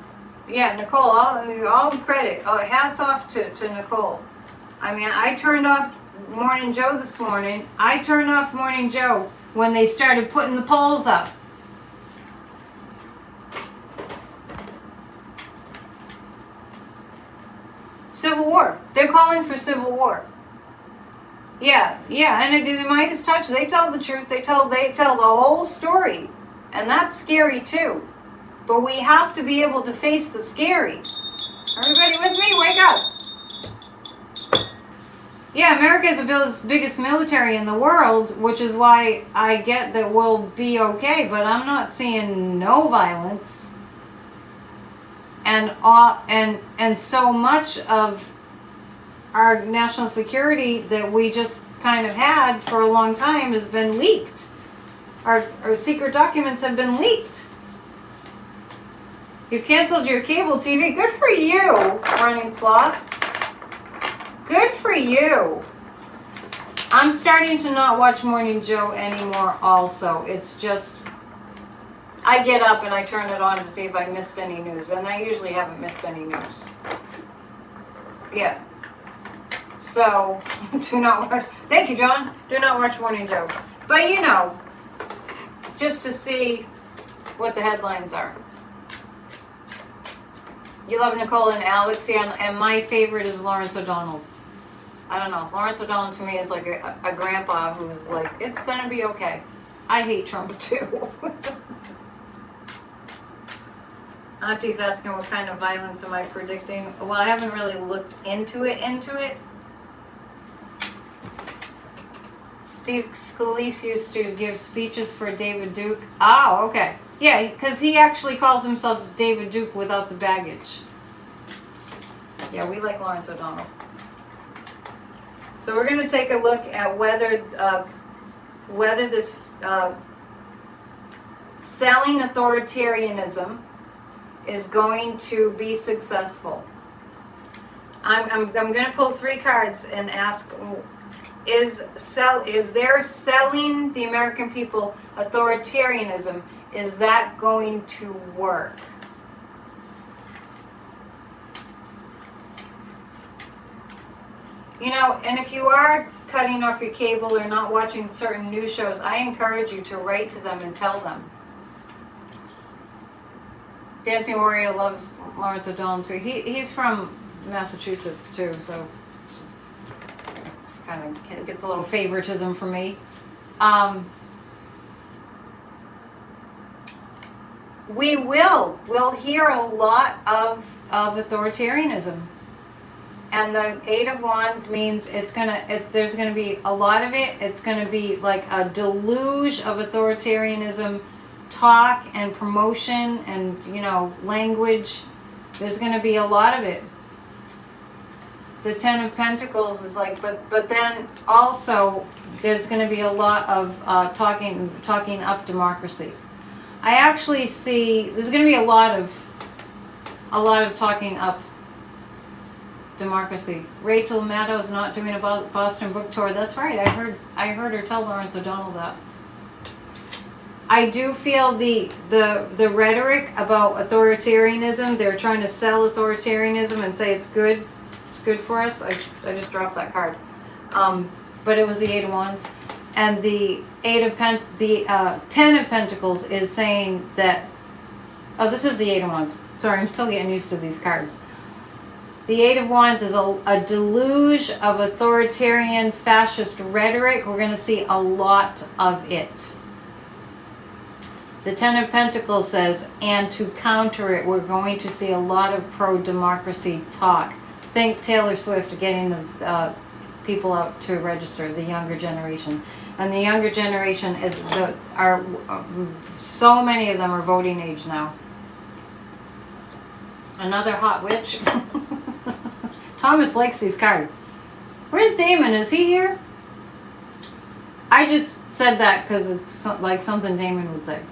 Nicole, all the credit. Hats off to Nicole. I mean, I turned off Morning Joe this morning. I turned off Morning Joe when they started putting the polls up. Civil war. They're calling for civil war. Yeah, and the Midas touch, they tell the truth, they tell the whole story. And that's scary too. But we have to be able to face the scary. Everybody with me? Wake up. Yeah, America is the biggest military in the world, which is why I get that we'll be okay, but I'm not seeing no violence. And so much of our national security that we just kind of had for a long time has been leaked. Our secret documents have been leaked. You've canceled your cable TV. Good for you, Running Sloth. Good for you. I'm starting to not watch Morning Joe anymore also. It's just, I get up and I turn it on to see if I missed any news. And I usually haven't missed any news. Yeah. So, do not watch. Thank you, John. Do not watch Morning Joe. But you know, just to see what the headlines are. You love Nicole and Alex, yeah, and my favorite is Lawrence O'Donnell. I don't know. Lawrence O'Donnell to me is like a grandpa who's like, it's gonna be okay. I hate Trump too. Auntie's asking what kind of violence am I predicting? Well, I haven't really looked into it. Steve Scalise used to give speeches for David Duke. Oh, okay. Yeah, because he actually calls himself David Duke without the baggage. Yeah, we like Lawrence O'Donnell. So we're going to take a look at whether this selling authoritarianism is going to be successful. I'm going to pull 3 cards and ask, is there selling the American people authoritarianism? Is that going to work? You know, and if you are cutting off your cable or not watching certain news shows, I encourage you to write to them and tell them. Dancing Warrior loves Lawrence O'Donnell too. He's from Massachusetts too, so kind of gets a little favoritism from me. We'll hear a lot of authoritarianism. And the 8 of Wands means there's gonna be a lot of it. It's gonna be like a deluge of authoritarianism talk and promotion and, you know, language. There's gonna be a lot of it. The 10 of Pentacles is like, but then also there's gonna be a lot of talking up democracy. I actually see there's gonna be a lot of talking up democracy. Rachel Maddow's not doing a Boston book tour. That's right. I heard her tell Lawrence O'Donnell that. I do feel the rhetoric about authoritarianism. They're trying to sell authoritarianism and say it's good. It's good for us. I just dropped that card. But it was the 8 of Wands, and the 10 of Pentacles is saying that. Oh, this is the 8 of Wands. Sorry, I'm still getting used to these cards. The 8 of Wands is a deluge of authoritarian fascist rhetoric. We're going to see a lot of it. The 10 of Pentacles says, and to counter it, we're going to see a lot of pro-democracy talk. Think Taylor Swift getting the people out to register, the younger generation. And the younger generation so many of them are voting age now. Another hot witch. Thomas likes these cards. Where's Damon? Is he here? I just said that because it's like something Damon would say.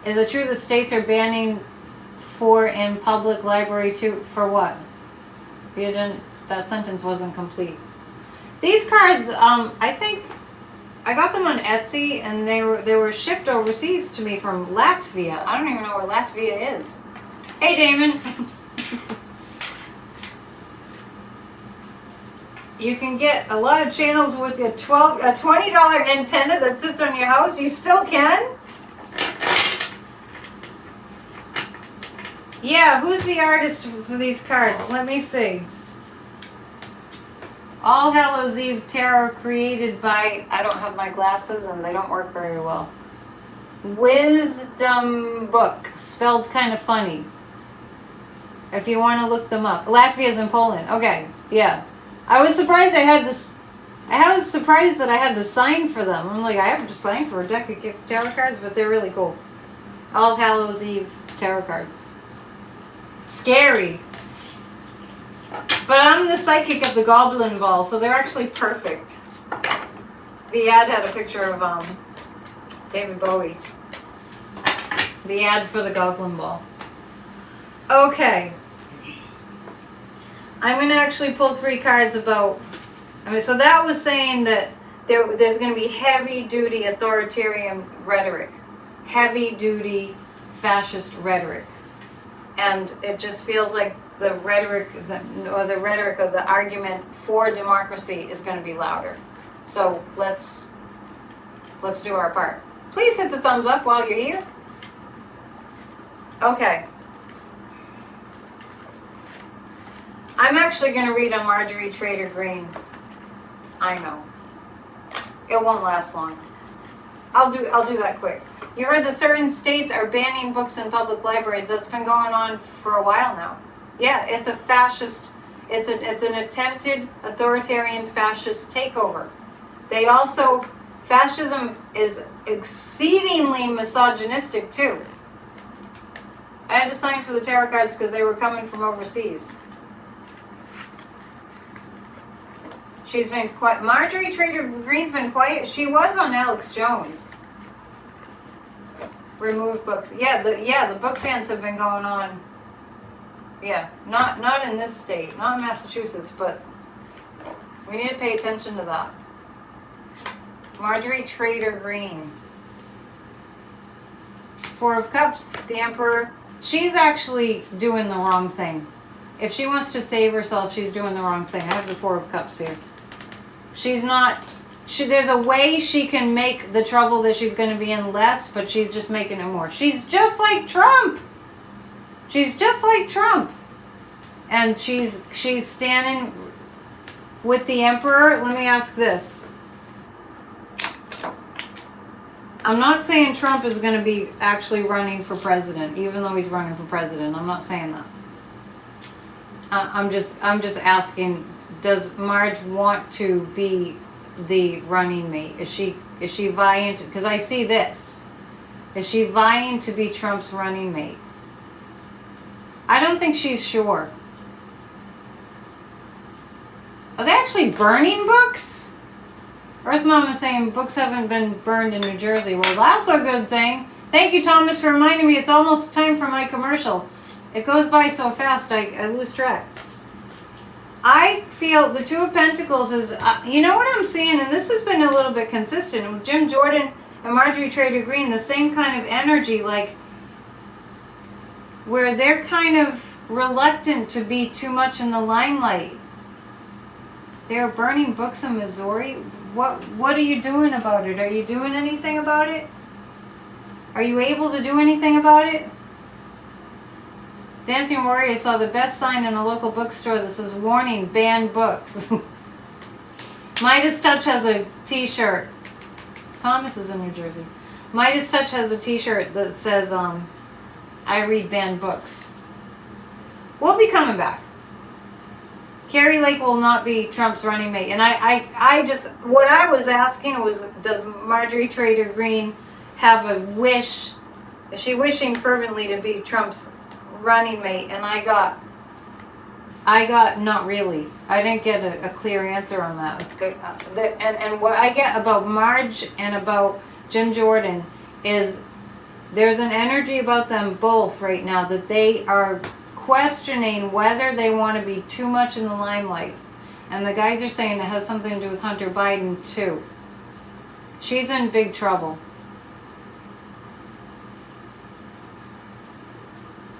Is it true the states are banning for in public library too? For what? That sentence wasn't complete. These cards, I think I got them on Etsy, and they were shipped overseas to me from Latvia. I don't even know where Latvia is. Hey, Damon. You can get a lot of channels with a $20 antenna that sits on your house. You still can. Yeah, who's the artist for these cards? Let me see. All Hallows Eve Tarot created by, I don't have my glasses and they don't work very well. Wisdom Book, spelled kind of funny. If you want to look them up. Latvia's in Poland. Okay, yeah. I was surprised I was surprised that I had to sign for them. I'm like, I have to sign for a deck of tarot cards, but they're really cool. All Hallows Eve tarot cards. Scary. But I'm the psychic at the Goblin Ball, so they're actually perfect. The ad had a picture of David Bowie. The ad for the Goblin Ball. Okay. I'm going to actually pull 3 cards about... so that was saying that there's going to be heavy-duty authoritarian rhetoric. Heavy-duty fascist rhetoric. And it just feels like the rhetoric of the argument for democracy is going to be louder. So let's do our part. Please hit the thumbs up while you're here. Okay. I'm actually going to read on Marjorie Trader Green. I know. It won't last long. I'll do that quick. You heard that certain states are banning books in public libraries. That's been going on for a while now. Yeah, it's a fascist, it's an attempted authoritarian fascist takeover. They also, fascism is exceedingly misogynistic too. I had to sign for the tarot cards because they were coming from overseas. She's been quiet. Marjorie Trader Green's been quiet. She was on Alex Jones. Removed books. Yeah, the book bans have been going on. Yeah, not in this state, not in Massachusetts, but we need to pay attention to that. Marjorie Trader Green. 4 of Cups, the Emperor. She's actually doing the wrong thing. If she wants to save herself, she's doing the wrong thing. I have the 4 of Cups here. She's not... there's a way she can make the trouble that she's going to be in less, but she's just making it more. She's just like Trump. She's just like Trump. And she's standing with the Emperor. Let me ask this. I'm not saying Trump is going to be actually running for president, even though he's running for president. I'm not saying that. I'm just asking, does Marge want to be the running mate? Is she vying to, because I see this. Is she vying to be Trump's running mate? I don't think she's sure. Are they actually burning books? Earth Mom is saying books haven't been burned in New Jersey. Well, that's a good thing. Thank you, Thomas, for reminding me. It's almost time for my commercial. It goes by so fast, I lose track. I feel the 2 of Pentacles is, you know what I'm seeing, and this has been a little bit consistent with Jim Jordan and Marjorie Trader Green, the same kind of energy, like where they're kind of reluctant to be too much in the limelight. They're burning books in Missouri. What are you doing about it? Are you doing anything about it? Are you able to do anything about it? Dancing Warrior saw the best sign in a local bookstore that says, warning, banned books. Midas Touch has a t-shirt. Thomas is in New Jersey. Midas Touch has a t-shirt that says, I read banned books. We'll be coming back. Carrie Lake will not be Trump's running mate. And I just, what I was asking was, does Marjorie Trader Green have a wish? Is she wishing fervently to be Trump's running mate? And I got not really. I didn't get a clear answer on that. It's good. And what I get about Marge and about Jim Jordan is there's an energy about them both right now that they are questioning whether they want to be too much in the limelight. And the guides are saying it has something to do with Hunter Biden too. She's in big trouble.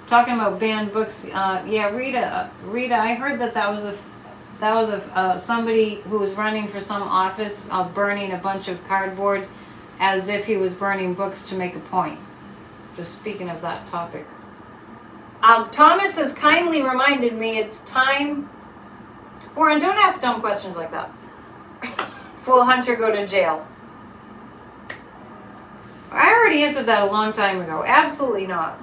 Talking about banned books, yeah, Rita, I heard that was somebody who was running for some office, burning a bunch of cardboard as if he was burning books to make a point. Just speaking of that topic. Thomas has kindly reminded me it's time. Warren, don't ask dumb questions like that. Will Hunter go to jail? I already answered that a long time ago. Absolutely not.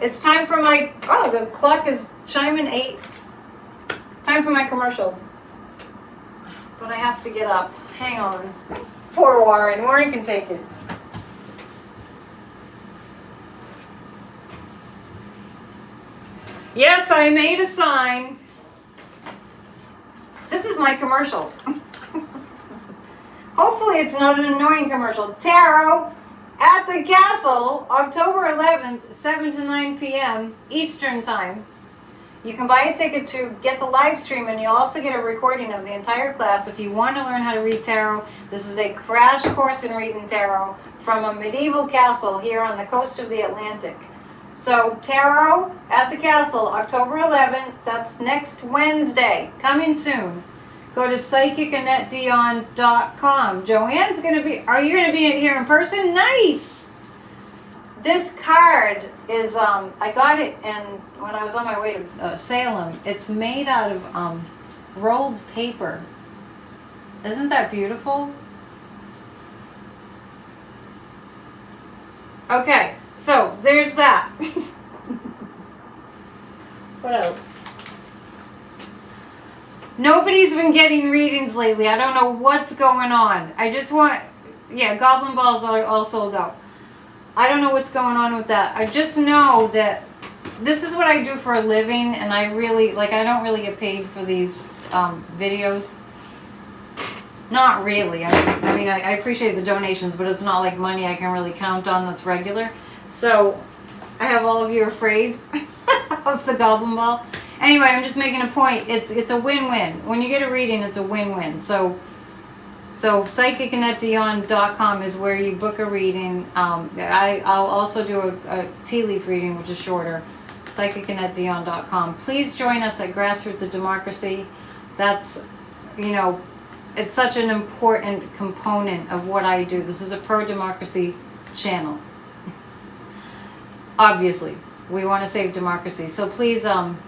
It's time for my... Oh, the clock is chiming 8. Time for my commercial. But I have to get up. Hang on. Poor Warren. Warren can take it. Yes, I made a sign. This is my commercial. Hopefully it's not an annoying commercial. Tarot at the Castle, October 11th, 7 to 9 p.m. Eastern Time. You can buy a ticket to get the live stream, and you'll also get a recording of the entire class. If you want to learn how to read tarot, this is a crash course in reading tarot from a medieval castle here on the coast of the Atlantic. So, Tarot at the Castle, October 11th, that's next Wednesday, coming soon. Go to psychicannetteDion.com. Joanne's going to be, are you going to be here in person? Nice! This card is, I got it when I was on my way to Salem. It's made out of rolled paper. Isn't that beautiful? Okay. So, there's that. What else? Nobody's been getting readings lately. I don't know what's going on. I just want... Yeah, Goblin Balls are all sold out. I don't know what's going on with that. I just know that this is what I do for a living, and I really... Like, I don't really get paid for these videos. Not really. I mean, I appreciate the donations, but it's not like money I can really count on that's regular. So, I have all of you afraid of the Goblin Ball. Anyway, I'm just making a point. It's a win-win. When you get a reading, it's a win-win. So psychicannetteDion.com is where you book a reading. I'll also do a tea leaf reading, which is shorter. psychicannetteDion.com. Please join us at Grassroots of Democracy. That's, you know, it's such an important component of what I do. This is a pro-democracy channel. Obviously, we want to save democracy. So please, join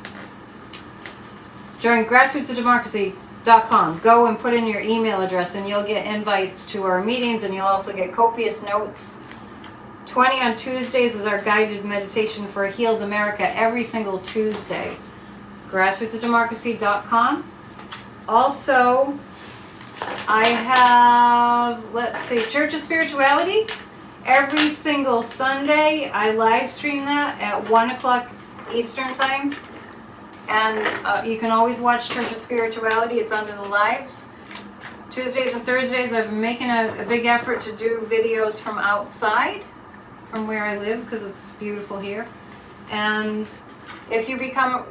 grassrootsofdemocracy.com. Go and put in your email address, and you'll get invites to our meetings, and you'll also get copious notes. 20 on Tuesdays is our guided meditation for a healed America every single Tuesday. grassrootsofdemocracy.com. Also, I have, let's see, Church of Spirituality. Every single Sunday, I live stream that at 1 o'clock Eastern Time. And you can always watch Church of Spirituality. It's under the lives. Tuesdays and Thursdays, I've been making a big effort to do videos from outside, from where I live, because it's beautiful here. And if you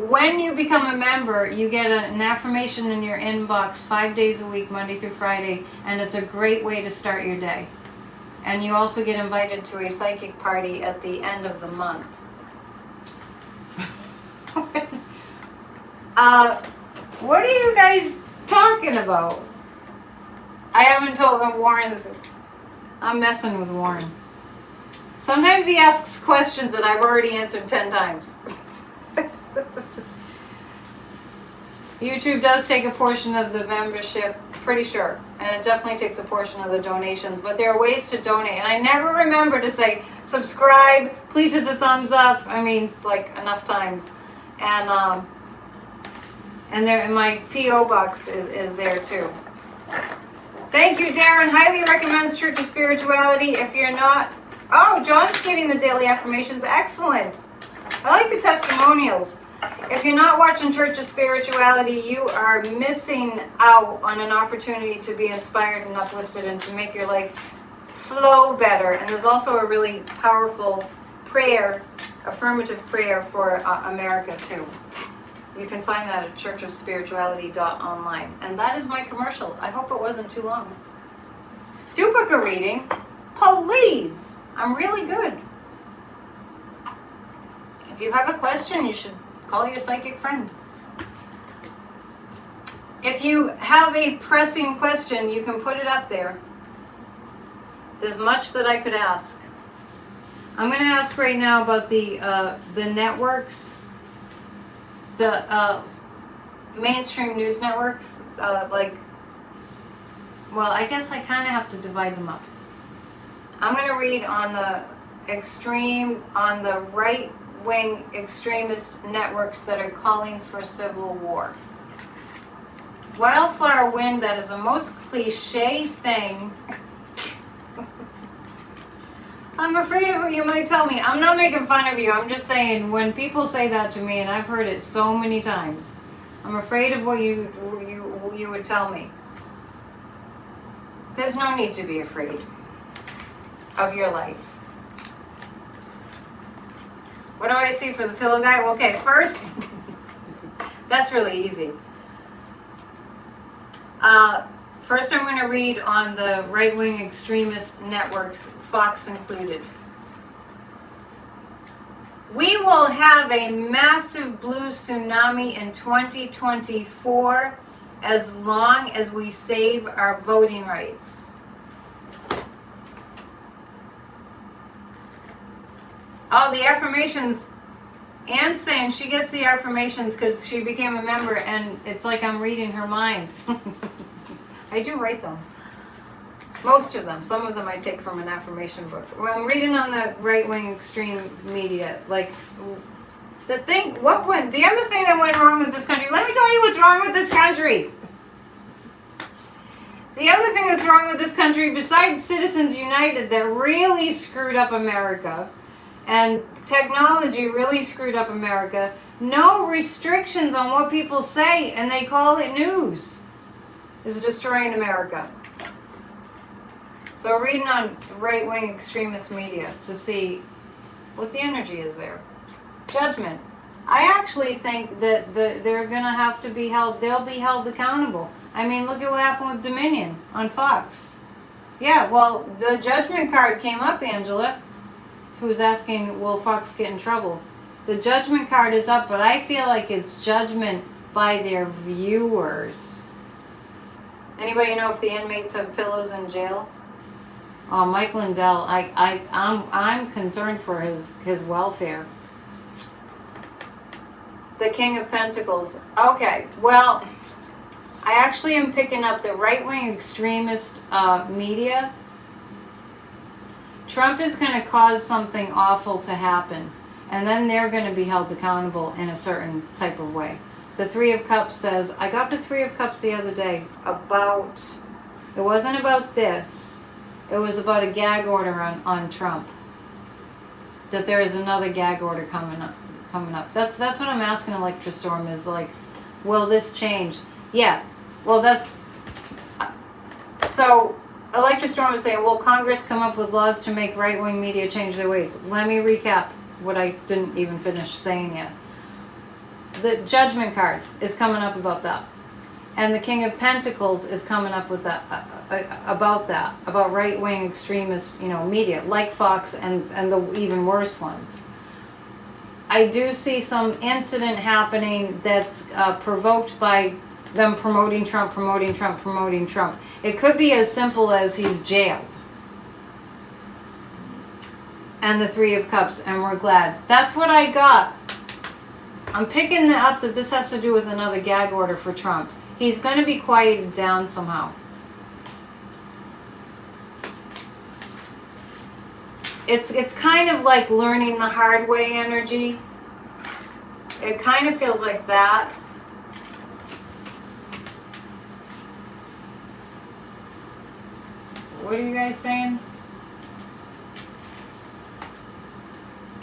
when you become a member, you get an affirmation in your inbox 5 days a week, Monday through Friday, and it's a great way to start your day. And you also get invited to a psychic party at the end of the month. What are you guys talking about? I haven't told Warren this. I'm messing with Warren. Sometimes he asks questions that I've already answered 10 times. YouTube does take a portion of the membership, pretty sure. And it definitely takes a portion of the donations. But there are ways to donate. And I never remember to say, subscribe, please hit the thumbs up. I mean, like, enough times. And there, my P.O. box is there too. Thank you, Darren. Highly recommends Church of Spirituality. If you're not... Oh, John's getting the daily affirmations. Excellent. I like the testimonials. If you're not watching Church of Spirituality, you are missing out on an opportunity to be inspired and uplifted and to make your life flow better. And there's also a really powerful prayer, affirmative prayer for America too. You can find that at churchofspirituality.online. And that is my commercial. I hope it wasn't too long. Do book a reading. Please. I'm really good. If you have a question, you should call your psychic friend. If you have a pressing question, you can put it up there. There's much that I could ask. I'm going to ask right now about the networks, the mainstream news networks, well, I guess I kind of have to divide them up. I'm going to read on the right-wing extremist networks that are calling for civil war. Wildflower wind, that is the most cliche thing. I'm afraid of what you might tell me. I'm not making fun of you. I'm just saying, when people say that to me, and I've heard it so many times, I'm afraid of what you would tell me. There's no need to be afraid of your life. What do I see for the pillow guy? Well, okay, first, that's really easy. First, I'm going to read on the right-wing extremist networks, Fox included. We will have a massive blue tsunami in 2024 as long as we save our voting rights. Oh, the affirmations. Anne's saying she gets the affirmations because she became a member, and it's like I'm reading her mind. I do write them. Most of them. Some of them I take from an affirmation book. Well, I'm reading on the right-wing extreme media. Like, the other thing that went wrong with this country, let me tell you what's wrong with this country. The other thing that's wrong with this country, besides Citizens United that really screwed up America, and technology really screwed up America, no restrictions on what people say, and they call it news, is destroying America. So reading on right-wing extremist media to see what the energy is there. Judgment. I actually think that they're going to have to be held, they'll be held accountable. I mean, look at what happened with Dominion on Fox. Yeah, well, the judgment card came up, Angela, who's asking, will Fox get in trouble? The judgment card is up, but I feel like it's judgment by their viewers. Anybody know if the inmates have pillows in jail? Oh, Mike Lindell, I'm concerned for his welfare. The King of Pentacles. Okay, well, I actually am picking up the right-wing extremist media. Trump is going to cause something awful to happen, and then they're going to be held accountable in a certain type of way. The Three of Cups says, I got the Three of Cups the other day about, it wasn't about this, it was about a gag order on Trump. That there is another gag order coming up. That's what I'm asking Electrostorm is like, will this change? Yeah, well that's, so Electrostorm is saying, will Congress come up with laws to make right-wing media change their ways? Let me recap what I didn't even finish saying yet. The judgment card is coming up about that. And the King of Pentacles is coming up with that, about right-wing extremist, media, like Fox and the even worse ones. I do see some incident happening that's provoked by them promoting Trump. It could be as simple as he's jailed. And the Three of Cups, and we're glad. That's what I got. I'm picking up that this has to do with another gag order for Trump. He's going to be quieted down somehow. It's kind of like learning the hard way energy. It kind of feels like that. What are you guys saying?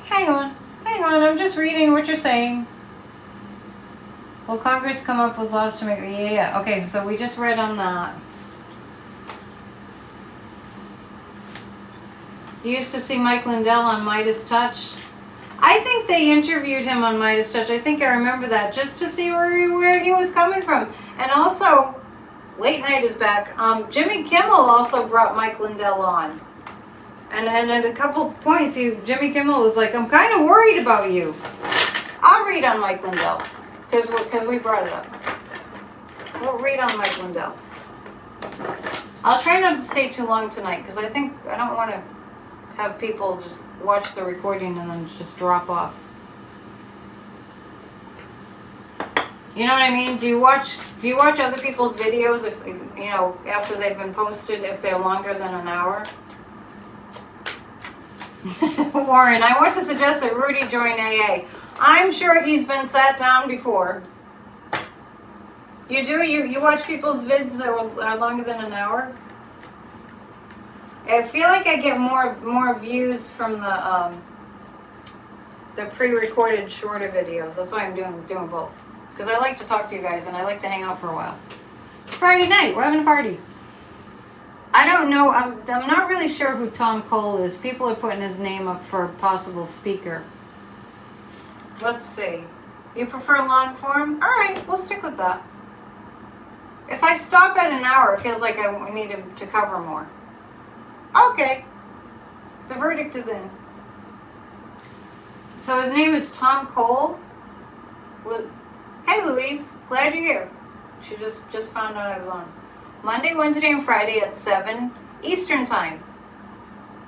Hang on, I'm just reading what you're saying. Will Congress come up with laws to make... Yeah. Okay, so we just read on that. You used to see Mike Lindell on Midas Touch. I think they interviewed him on Midas Touch. I think I remember that, just to see where he was coming from. And also, Late Night is back. Jimmy Kimmel also brought Mike Lindell on. And at a couple points, Jimmy Kimmel was like, I'm kind of worried about you. I'll read on Mike Lindell. Because we brought it up. We'll read on Mike Lindell. I'll try not to stay too long tonight, because I don't want to have people just watch the recording and then just drop off. You know what I mean? Do you watch other people's videos if you know after they've been posted if they're longer than an hour? Warren, I want to suggest that Rudy join AA. I'm sure he's been sat down before. You do? You watch people's vids that are longer than an hour? I feel like I get more views from the pre-recorded shorter videos. That's why I'm doing both. Because I like to talk to you guys and I like to hang out for a while. It's Friday night. We're having a party. I don't know. I'm not really sure who Tom Cole is. People are putting his name up for a possible speaker. Let's see. You prefer long form? All right, we'll stick with that. If I stop at an hour, it feels like I need to cover more. Okay. The verdict is in. So his name is Tom Cole. Hey Louise, glad you're here. She just found out I was on. Monday, Wednesday, and Friday at 7 Eastern Time.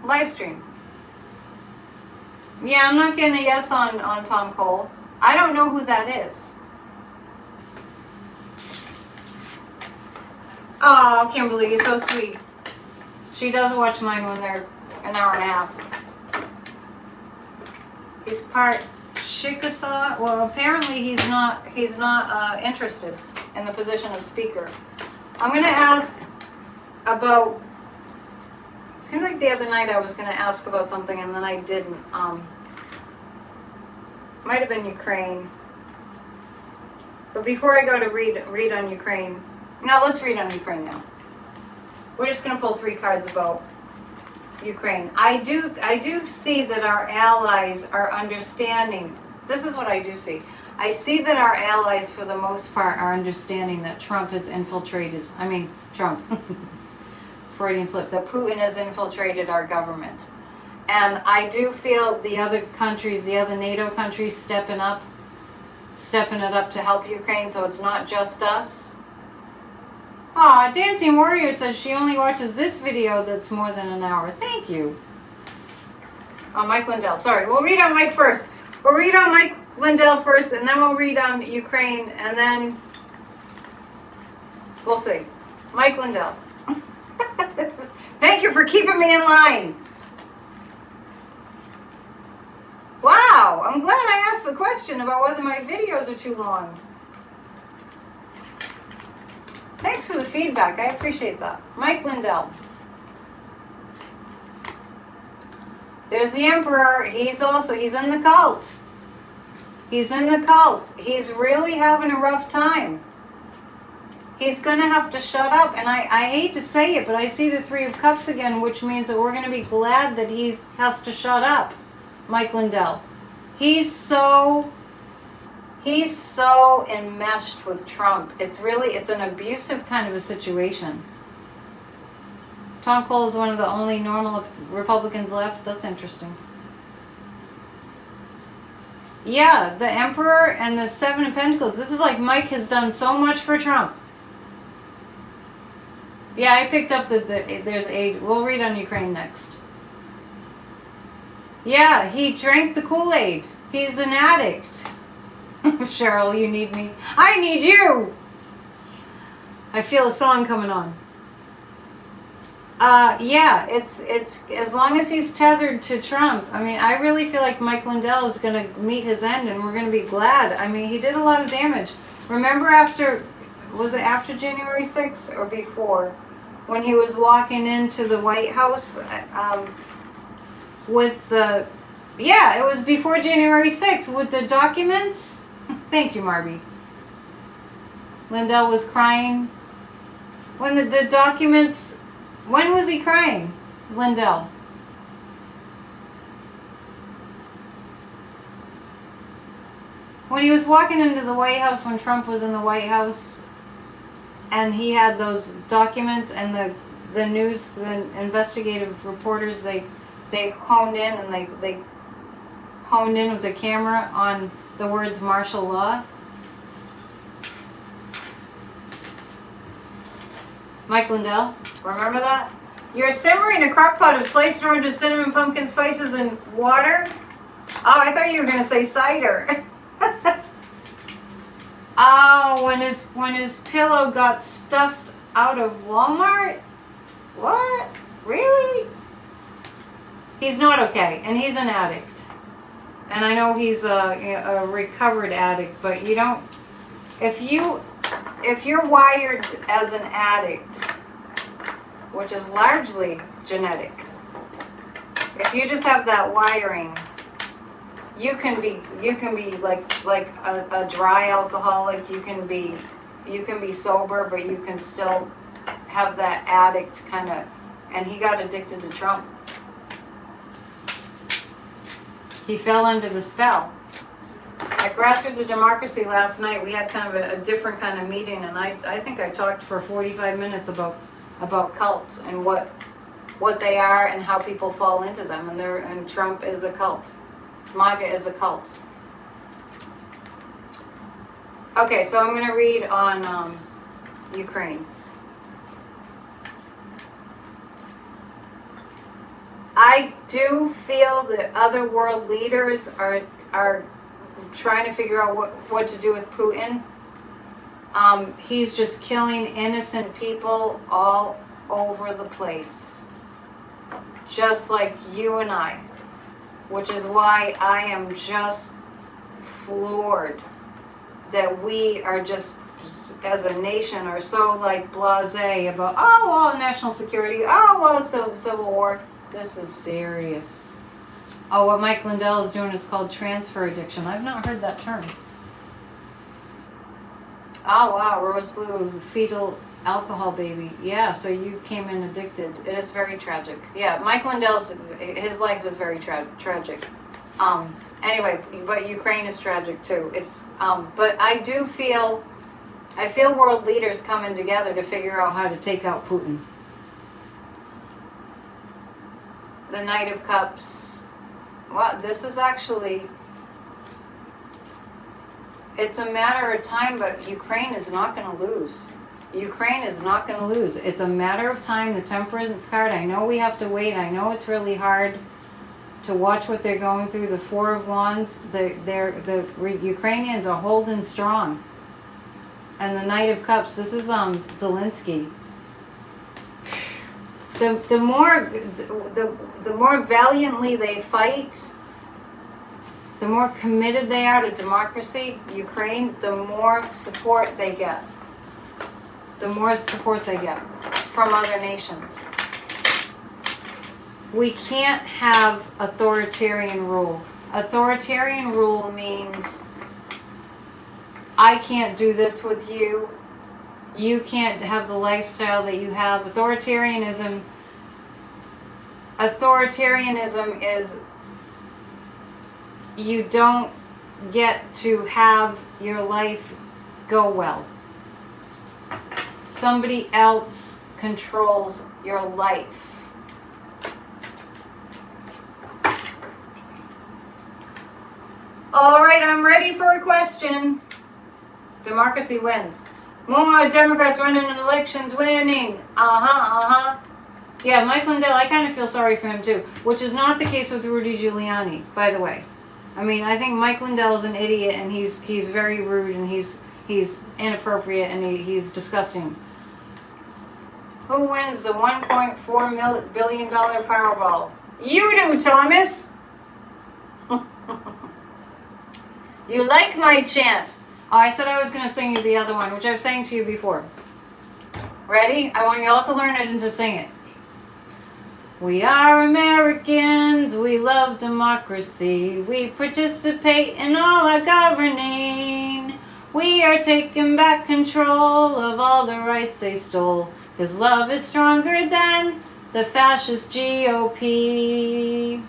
Live stream. Yeah, I'm not getting a yes on Tom Cole. I don't know who that is. Oh, Kimberly, you're so sweet. She does watch mine when they're an hour and a half. He's part Chickasaw. Well, apparently he's not interested in the position of speaker. I'm going to ask about, seemed like the other night I was going to ask about something and then I didn't. Might have been Ukraine. But before I go to read on Ukraine, no, let's read on Ukraine now. We're just going to pull 3 cards about Ukraine. I do see that our allies are understanding. This is what I do see. I see that our allies, for the most part, are understanding that Trump has infiltrated. I mean, Trump. Freudian slip. That Putin has infiltrated our government. And I do feel the other countries, the other NATO countries stepping it up to help Ukraine, so it's not just us. Aw, Dancing Warrior says she only watches this video that's more than an hour. Thank you. Oh, Mike Lindell. Sorry, we'll read on Mike first. We'll read on Mike Lindell first, and then we'll read on Ukraine, and then we'll see. Mike Lindell. Thank you for keeping me in line. Wow, I'm glad I asked the question about whether my videos are too long. Thanks for the feedback. I appreciate that. Mike Lindell. There's the Emperor. He's in the cult. He's in the cult. He's really having a rough time. He's going to have to shut up. And I hate to say it, but I see the 3 of Cups again, which means that we're going to be glad that he has to shut up. Mike Lindell. He's so enmeshed with Trump. It's an abusive kind of a situation. Tom Cole is one of the only normal Republicans left. That's interesting. Yeah, the Emperor and the 7 of Pentacles. This is like Mike has done so much for Trump. Yeah, I picked up that there's aid. We'll read on Ukraine next. Yeah, he drank the Kool-Aid. He's an addict. Cheryl, you need me. I need you! I feel a song coming on. Yeah, it's as long as he's tethered to Trump. I mean, I really feel like Mike Lindell is going to meet his end, and we're going to be glad. I mean, he did a lot of damage. Remember was it after January 6th or before, when he was walking into the White House with the... Yeah, it was before January 6th with the documents. Thank you, Marby. Lindell was crying. When the documents... When was he crying, Lindell? When he was walking into the White House, when Trump was in the White House, and he had those documents, and the news, the investigative reporters, they honed in, and they honed in with the camera on the words martial law. Mike Lindell, remember that? You're simmering a crock pot of sliced oranges, cinnamon, pumpkin spices, and water? Oh, I thought you were going to say cider. Oh, when his pillow got stuffed out of Walmart? What? Really? He's not okay, and he's an addict. And I know he's a recovered addict, but you don't, if you're wired as an addict, which is largely genetic, if you just have that wiring, you can be like a dry alcoholic. You can be sober, but you can still have that addict kind of. And he got addicted to Trump. He fell under the spell. At Grassroots of Democracy last night, we had kind of a different kind of meeting, and I think I talked for 45 minutes about cults and what they are and how people fall into them. And Trump is a cult. MAGA is a cult. Okay, so I'm going to read on Ukraine. I do feel that other world leaders are trying to figure out what to do with Putin. He's just killing innocent people all over the place. Just like you and I. Which is why I am just floored that we are just, as a nation, are so like blasé about, oh, well, national security, oh, well, civil war. This is serious. Oh, what Mike Lindell is doing is called transfer addiction. I've not heard that term. Oh, wow, rose blue, fetal alcohol baby. Yeah, so you came in addicted. It is very tragic. Yeah, Mike Lindell's, his life is very tragic. Anyway, but Ukraine is tragic too. It's, but I feel world leaders coming together to figure out how to take out Putin. The Knight of Cups. Well, this is actually, it's a matter of time, but Ukraine is not going to lose. Ukraine is not going to lose. It's a matter of time. The Temperance card, I know we have to wait. I know it's really hard to watch what they're going through. The Four of Wands, the Ukrainians are holding strong. And the Knight of Cups, this is Zelensky. The more valiantly they fight, the more committed they are to democracy, Ukraine, the more support they get. The more support they get from other nations. We can't have authoritarian rule. Authoritarian rule means I can't do this with you. You can't have the lifestyle that you have. Authoritarianism is you don't get to have your life go well. Somebody else controls your life. All right, I'm ready for a question. Democracy wins. More Democrats running in elections, winning. Yeah, Mike Lindell, I kind of feel sorry for him too, which is not the case with Rudy Giuliani, by the way. I mean, I think Mike Lindell is an idiot, and he's very rude, and he's inappropriate, and he's disgusting. Who wins the $1.4 billion Powerball? You do, Thomas. You like my chant. Oh, I said I was going to sing you the other one, which I've sang to you before. Ready? I want you all to learn it and to sing it. We are Americans, we love democracy, we participate in all our governing. We are taking back control of all the rights they stole, 'cause love is stronger than the fascist GOP.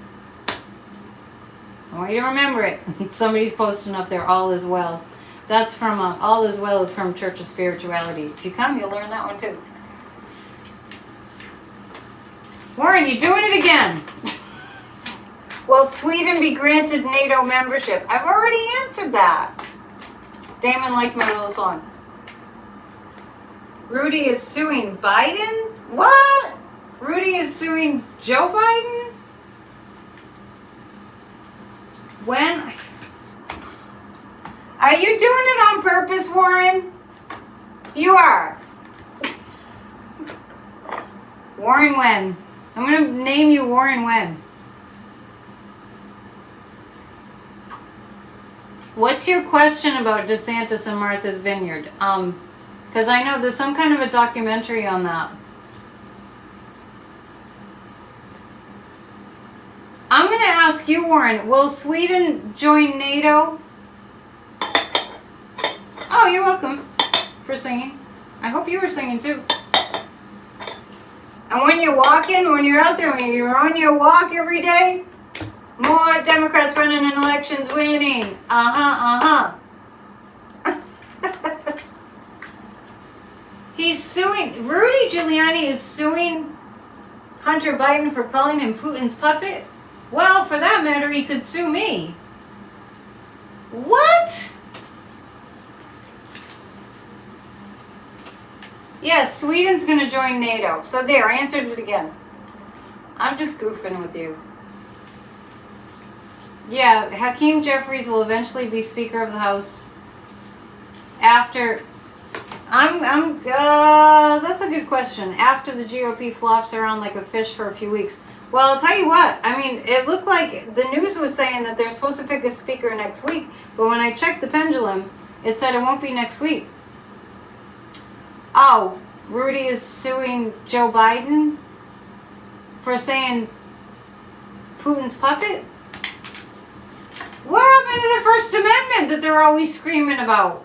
I want you to remember it. Somebody's posting up there, all is well. That's from, all is well is from Church of Spirituality. If you come, you'll learn that one too. Warren, you doing it again. Will Sweden be granted NATO membership? I've already answered that. Damon liked my little song. Rudy is suing Biden? What? Rudy is suing Joe Biden? When? Are you doing it on purpose, Warren? You are. Warren when? I'm going to name you Warren when. What's your question about DeSantis and Martha's Vineyard? Because I know there's some kind of a documentary on that. I'm going to ask you, Warren, will Sweden join NATO? Oh, you're welcome for singing. I hope you were singing too. And when you're walking, when you're out there, when you're on your walk every day, more Democrats running in elections winning. He's suing, Rudy Giuliani is suing Hunter Biden for calling him Putin's puppet. Well, for that matter, he could sue me. What? Yes, Sweden's going to join NATO. So there, I answered it again. I'm just goofing with you. Yeah, Hakeem Jeffries will eventually be Speaker of the House after... that's a good question. After the GOP flops around like a fish for a few weeks. Well, I'll tell you what. I mean, it looked like the news was saying that they're supposed to pick a speaker next week. But when I checked the pendulum, it said it won't be next week. Oh, Rudy is suing Joe Biden for saying Putin's puppet? What happened to the First Amendment that they're always screaming about?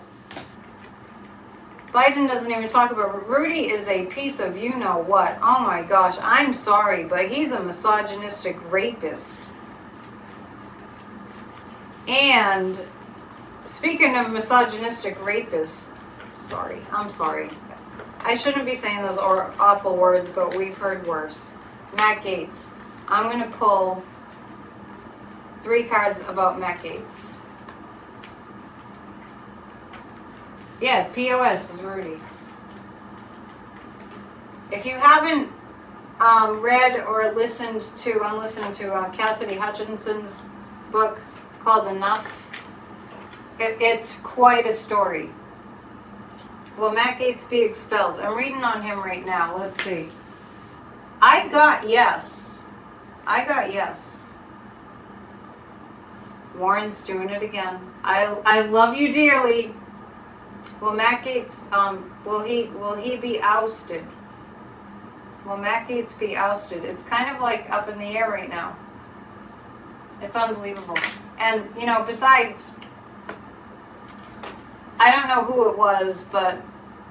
Biden doesn't even talk about it. Rudy is a piece of you-know-what. Oh my gosh, I'm sorry, but he's a misogynistic rapist. And speaking of misogynistic rapists, I'm sorry. I shouldn't be saying those awful words, but we've heard worse. Matt Gaetz. I'm going to pull 3 cards about Matt Gaetz. Yeah, POS is Rudy. If you haven't read or listened to, I'm listening to Cassidy Hutchinson's book called Enough. It's quite a story. Will Matt Gaetz be expelled? I'm reading on him right now. Let's see. I got yes. Warren's doing it again. I love you dearly. Will Matt Gaetz, will he be ousted? Will Matt Gaetz be ousted? It's kind of like up in the air right now. It's unbelievable. And, you know, besides, I don't know who it was, but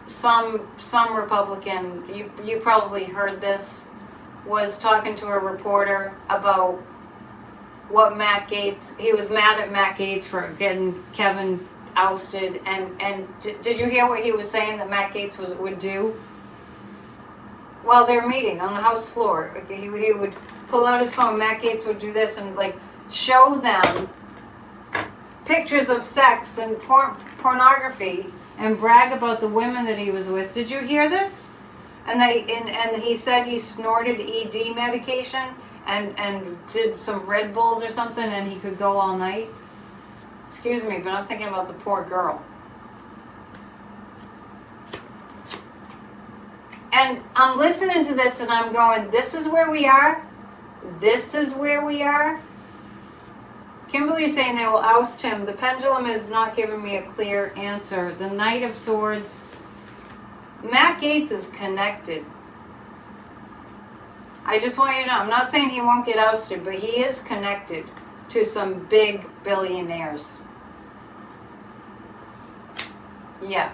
some Republican, you probably heard this, was talking to a reporter about what Matt Gaetz, he was mad at Matt Gaetz for getting Kevin ousted, and did you hear what he was saying that Matt Gaetz would do? While they're meeting on the House floor, he would pull out his phone, Matt Gaetz would do this and like show them pictures of sex and pornography and brag about the women that he was with. Did you hear this? And he said he snorted ED medication and did some Red Bulls or something and he could go all night. Excuse me, but I'm thinking about the poor girl. And I'm listening to this and I'm going, this is where we are? This is where we are? Kimberly is saying they will oust him. The pendulum is not giving me a clear answer. The Knight of Swords. Matt Gaetz is connected. I just want you to know, I'm not saying he won't get ousted, but he is connected to some big billionaires. Yeah.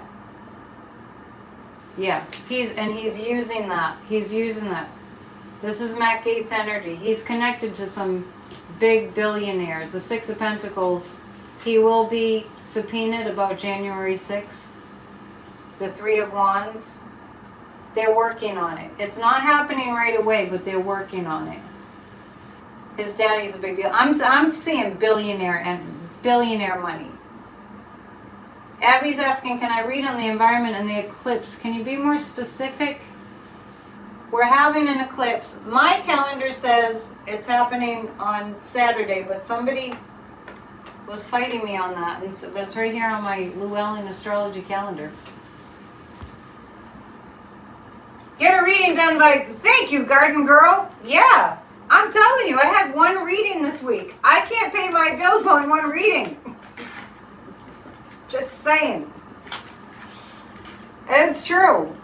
Yeah. He's using that. He's using that. This is Matt Gaetz energy. He's connected to some big billionaires. The Six of Pentacles. He will be subpoenaed about January 6th. The Three of Wands. They're working on it. It's not happening right away, but they're working on it. His daddy's a big deal. I'm seeing billionaire money. Abby's asking, can I read on the environment and the eclipse? Can you be more specific? We're having an eclipse. My calendar says it's happening on Saturday, but somebody was fighting me on that. But it's right here on my Llewellyn astrology calendar. Get a reading done by, thank you, Garden Girl. Yeah, I'm telling you, I had one reading this week. I can't pay my bills on one reading. Just saying. It's true.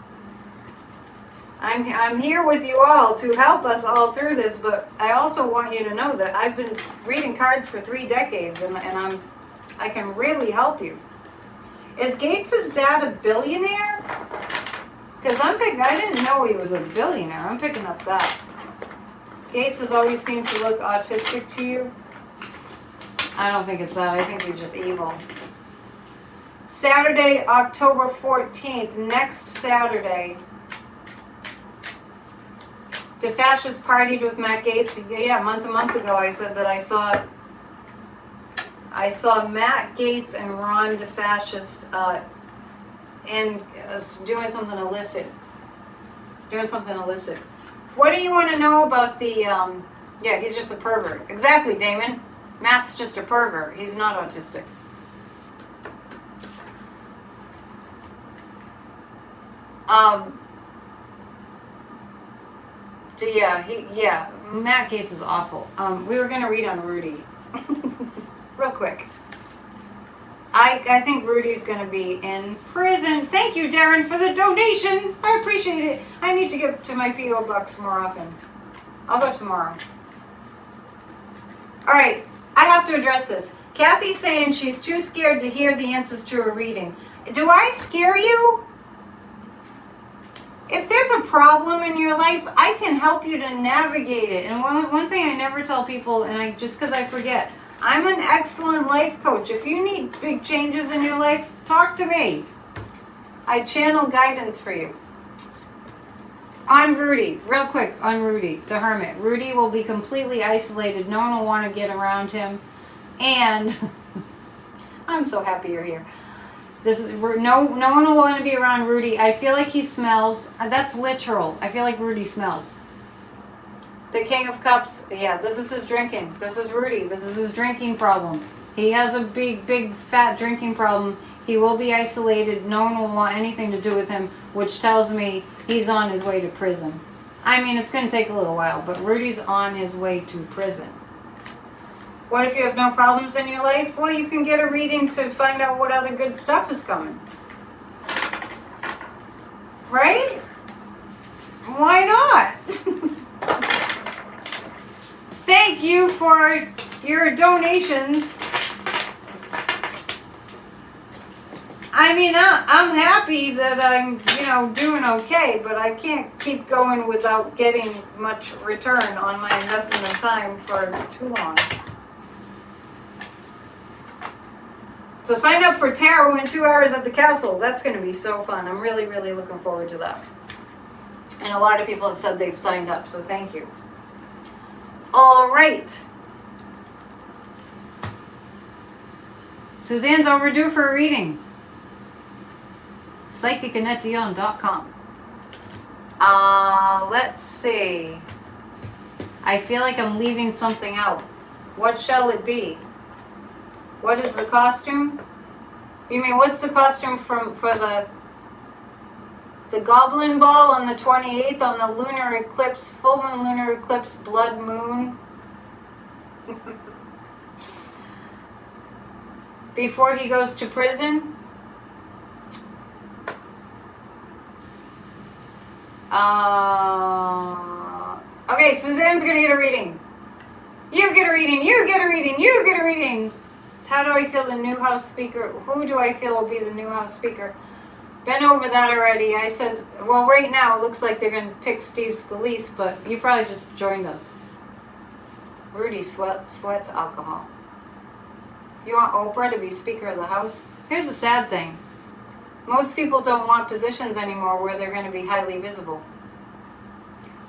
I'm here with you all to help us all through this, but I also want you to know that I've been reading cards for 3 decades, and I can really help you. Is Gaetz' dad a billionaire? Because I didn't know he was a billionaire. I'm picking up that. Gaetz has always seemed to look autistic to you. I don't think it's that. I think he's just evil. Saturday, October 14th, next Saturday, DeFascist partied with Matt Gaetz. Yeah, months and months ago I said that I saw Matt Gaetz and Ron DeFascist doing something illicit. What do you want to know about the, yeah, he's just a pervert. Exactly, Damon. Matt's just a pervert. He's not autistic. Yeah, Matt Gaetz is awful. We were going to read on Rudy. Real quick. I think Rudy's going to be in prison. Thank you, Darren, for the donation. I appreciate it. I need to get to my P.O. Box more often. I'll go tomorrow. All right, I have to address this. Kathy's saying she's too scared to hear the answers to her reading. Do I scare you? If there's a problem in your life, I can help you to navigate it. And one thing I never tell people, and just because I forget, I'm an excellent life coach. If you need big changes in your life, talk to me. I channel guidance for you. On Rudy, real quick, on Rudy, the hermit. Rudy will be completely isolated. No one will want to get around him. And I'm so happy you're here. No one will want to be around Rudy. I feel like he smells. That's literal. I feel like Rudy smells. The King of Cups. Yeah, this is his drinking. This is Rudy. This is his drinking problem. He has a big, fat drinking problem. He will be isolated. No one will want anything to do with him, which tells me he's on his way to prison. I mean, it's going to take a little while, but Rudy's on his way to prison. What if you have no problems in your life? Well, you can get a reading to find out what other good stuff is coming. Right? Why not? Thank you for your donations. I mean, I'm happy that I'm, doing okay, but I can't keep going without getting much return on my investment of time for too long. So sign up for tarot in 2 hours at the castle. That's going to be so fun. I'm really, really looking forward to that. And a lot of people have said they've signed up, so thank you. All right. Suzanne's overdue for a reading. PsychicAnnetteDion.com. Let's see. I feel like I'm leaving something out. What shall it be? What is the costume? You mean, what's the costume for the Goblin Ball on the 28th on the lunar eclipse, full moon lunar eclipse, blood moon? Before he goes to prison? Okay, Suzanne's gonna get a reading. You get a reading, you get a reading, you get a reading. How do I feel the new House Speaker? Who do I feel will be the new House Speaker? Been over that already. I said, well, right now it looks like they're going to pick Steve Scalise, but you probably just joined us. Rudy sweats alcohol. You want Oprah to be Speaker of the House? Here's the sad thing. Most people don't want positions anymore where they're going to be highly visible.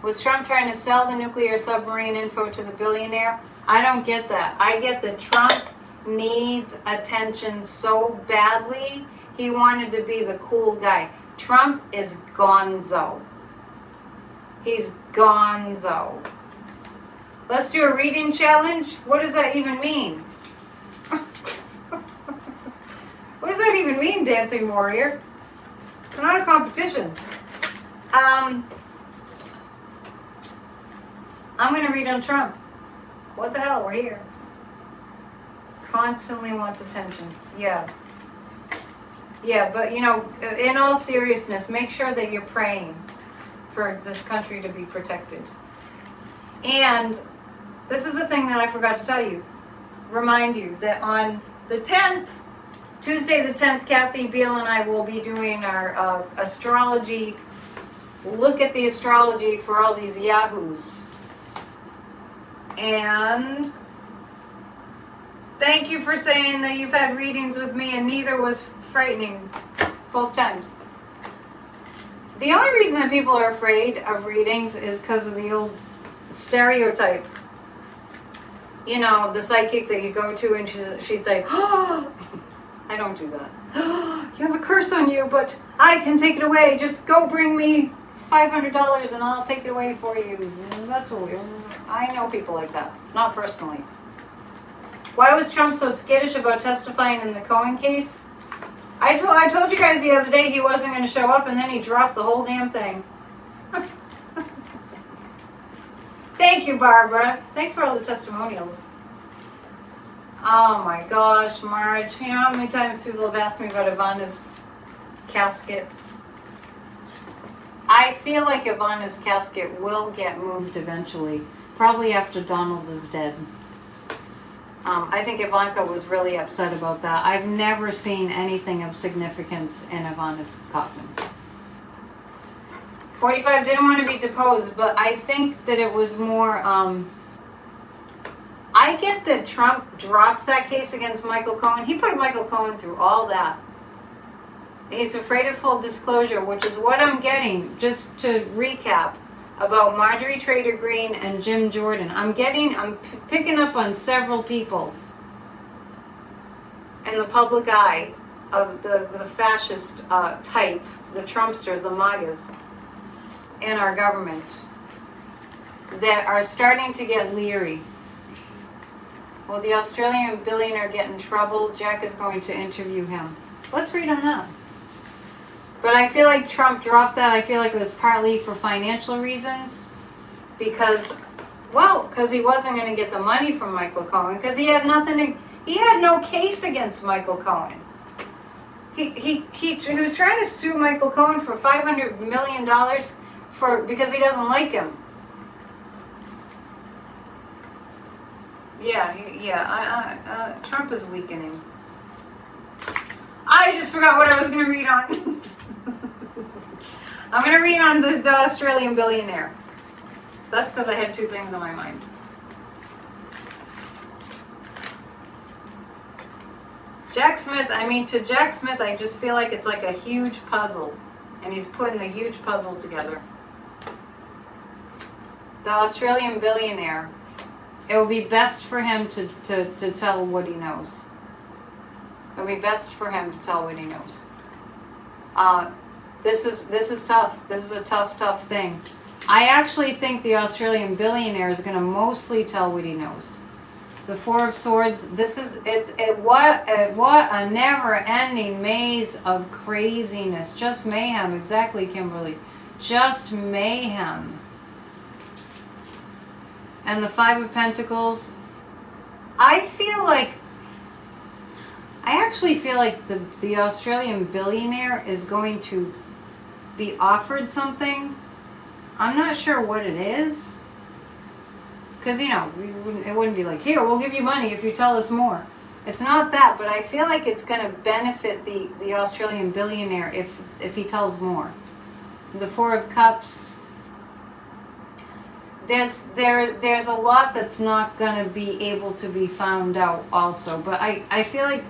Was Trump trying to sell the nuclear submarine info to the billionaire? I don't get that. I get that Trump needs attention so badly. He wanted to be the cool guy. Trump is gonzo. He's gonzo. Let's do a reading challenge. What does that even mean? What does that even mean, Dancing Warrior? It's not a competition. I'm going to read on Trump. What the hell? We're here. Constantly wants attention. Yeah. Yeah, but you know, in all seriousness, make sure that you're praying for this country to be protected. And this is a thing that I forgot to tell you. Remind you that on the 10th, Tuesday the 10th, Kathy Beal and I will be doing our astrology, look at the astrology for all these yahoos. And thank you for saying that you've had readings with me and neither was frightening both times. The only reason that people are afraid of readings is because of the old stereotype. You know, the psychic that you go to and she'd say, oh, I don't do that. You have a curse on you, but I can take it away. Just go bring me $500 and I'll take it away for you. And that's what I know people like that. Not personally. Why was Trump so skittish about testifying in the Cohen case? I told you guys the other day he wasn't going to show up and then he dropped the whole damn thing. Thank you, Barbara. Thanks for all the testimonials. Oh my gosh, Marge. You know how many times people have asked me about Ivana's casket? I feel like Ivana's casket will get moved eventually. Probably after Donald is dead. I think Ivanka was really upset about that. I've never seen anything of significance in Ivana's coffin. 45 didn't want to be deposed, but I think that it was more, I get that Trump dropped that case against Michael Cohen. He put Michael Cohen through all that. He's afraid of full disclosure, which is what I'm getting, just to recap, about Marjorie Taylor Greene and Jim Jordan. I'm picking up on several people in the public eye of the fascist type, the Trumpsters, the MAGAs, in our government, that are starting to get leery. Will the Australian billionaire get in trouble? Jack is going to interview him. Let's read on that. But I feel like Trump dropped that. I feel like it was partly for financial reasons. Because he wasn't going to get the money from Michael Cohen. Because he had no case against Michael Cohen. He was trying to sue Michael Cohen for $500 million because he doesn't like him. Yeah, Trump is weakening. I just forgot what I was going to read on. I'm going to read on the Australian billionaire. That's because I had two things on my mind. Jack Smith, to Jack Smith, I just feel like it's like a huge puzzle. And he's putting the huge puzzle together. The Australian billionaire. It would be best for him to tell what he knows. It would be best for him to tell what he knows. This is tough. This is a tough thing. I actually think the Australian billionaire is going to mostly tell what he knows. The Four of Swords. What a never-ending maze of craziness. Just mayhem. Exactly, Kimberly. Just mayhem. And the Five of Pentacles. I actually feel like the Australian billionaire is going to be offered something. I'm not sure what it is. Because, it wouldn't be like, here, we'll give you money if you tell us more. It's not that, but I feel like it's going to benefit the Australian billionaire if he tells more. The Four of Cups. There's a lot that's not going to be able to be found out also. But I feel like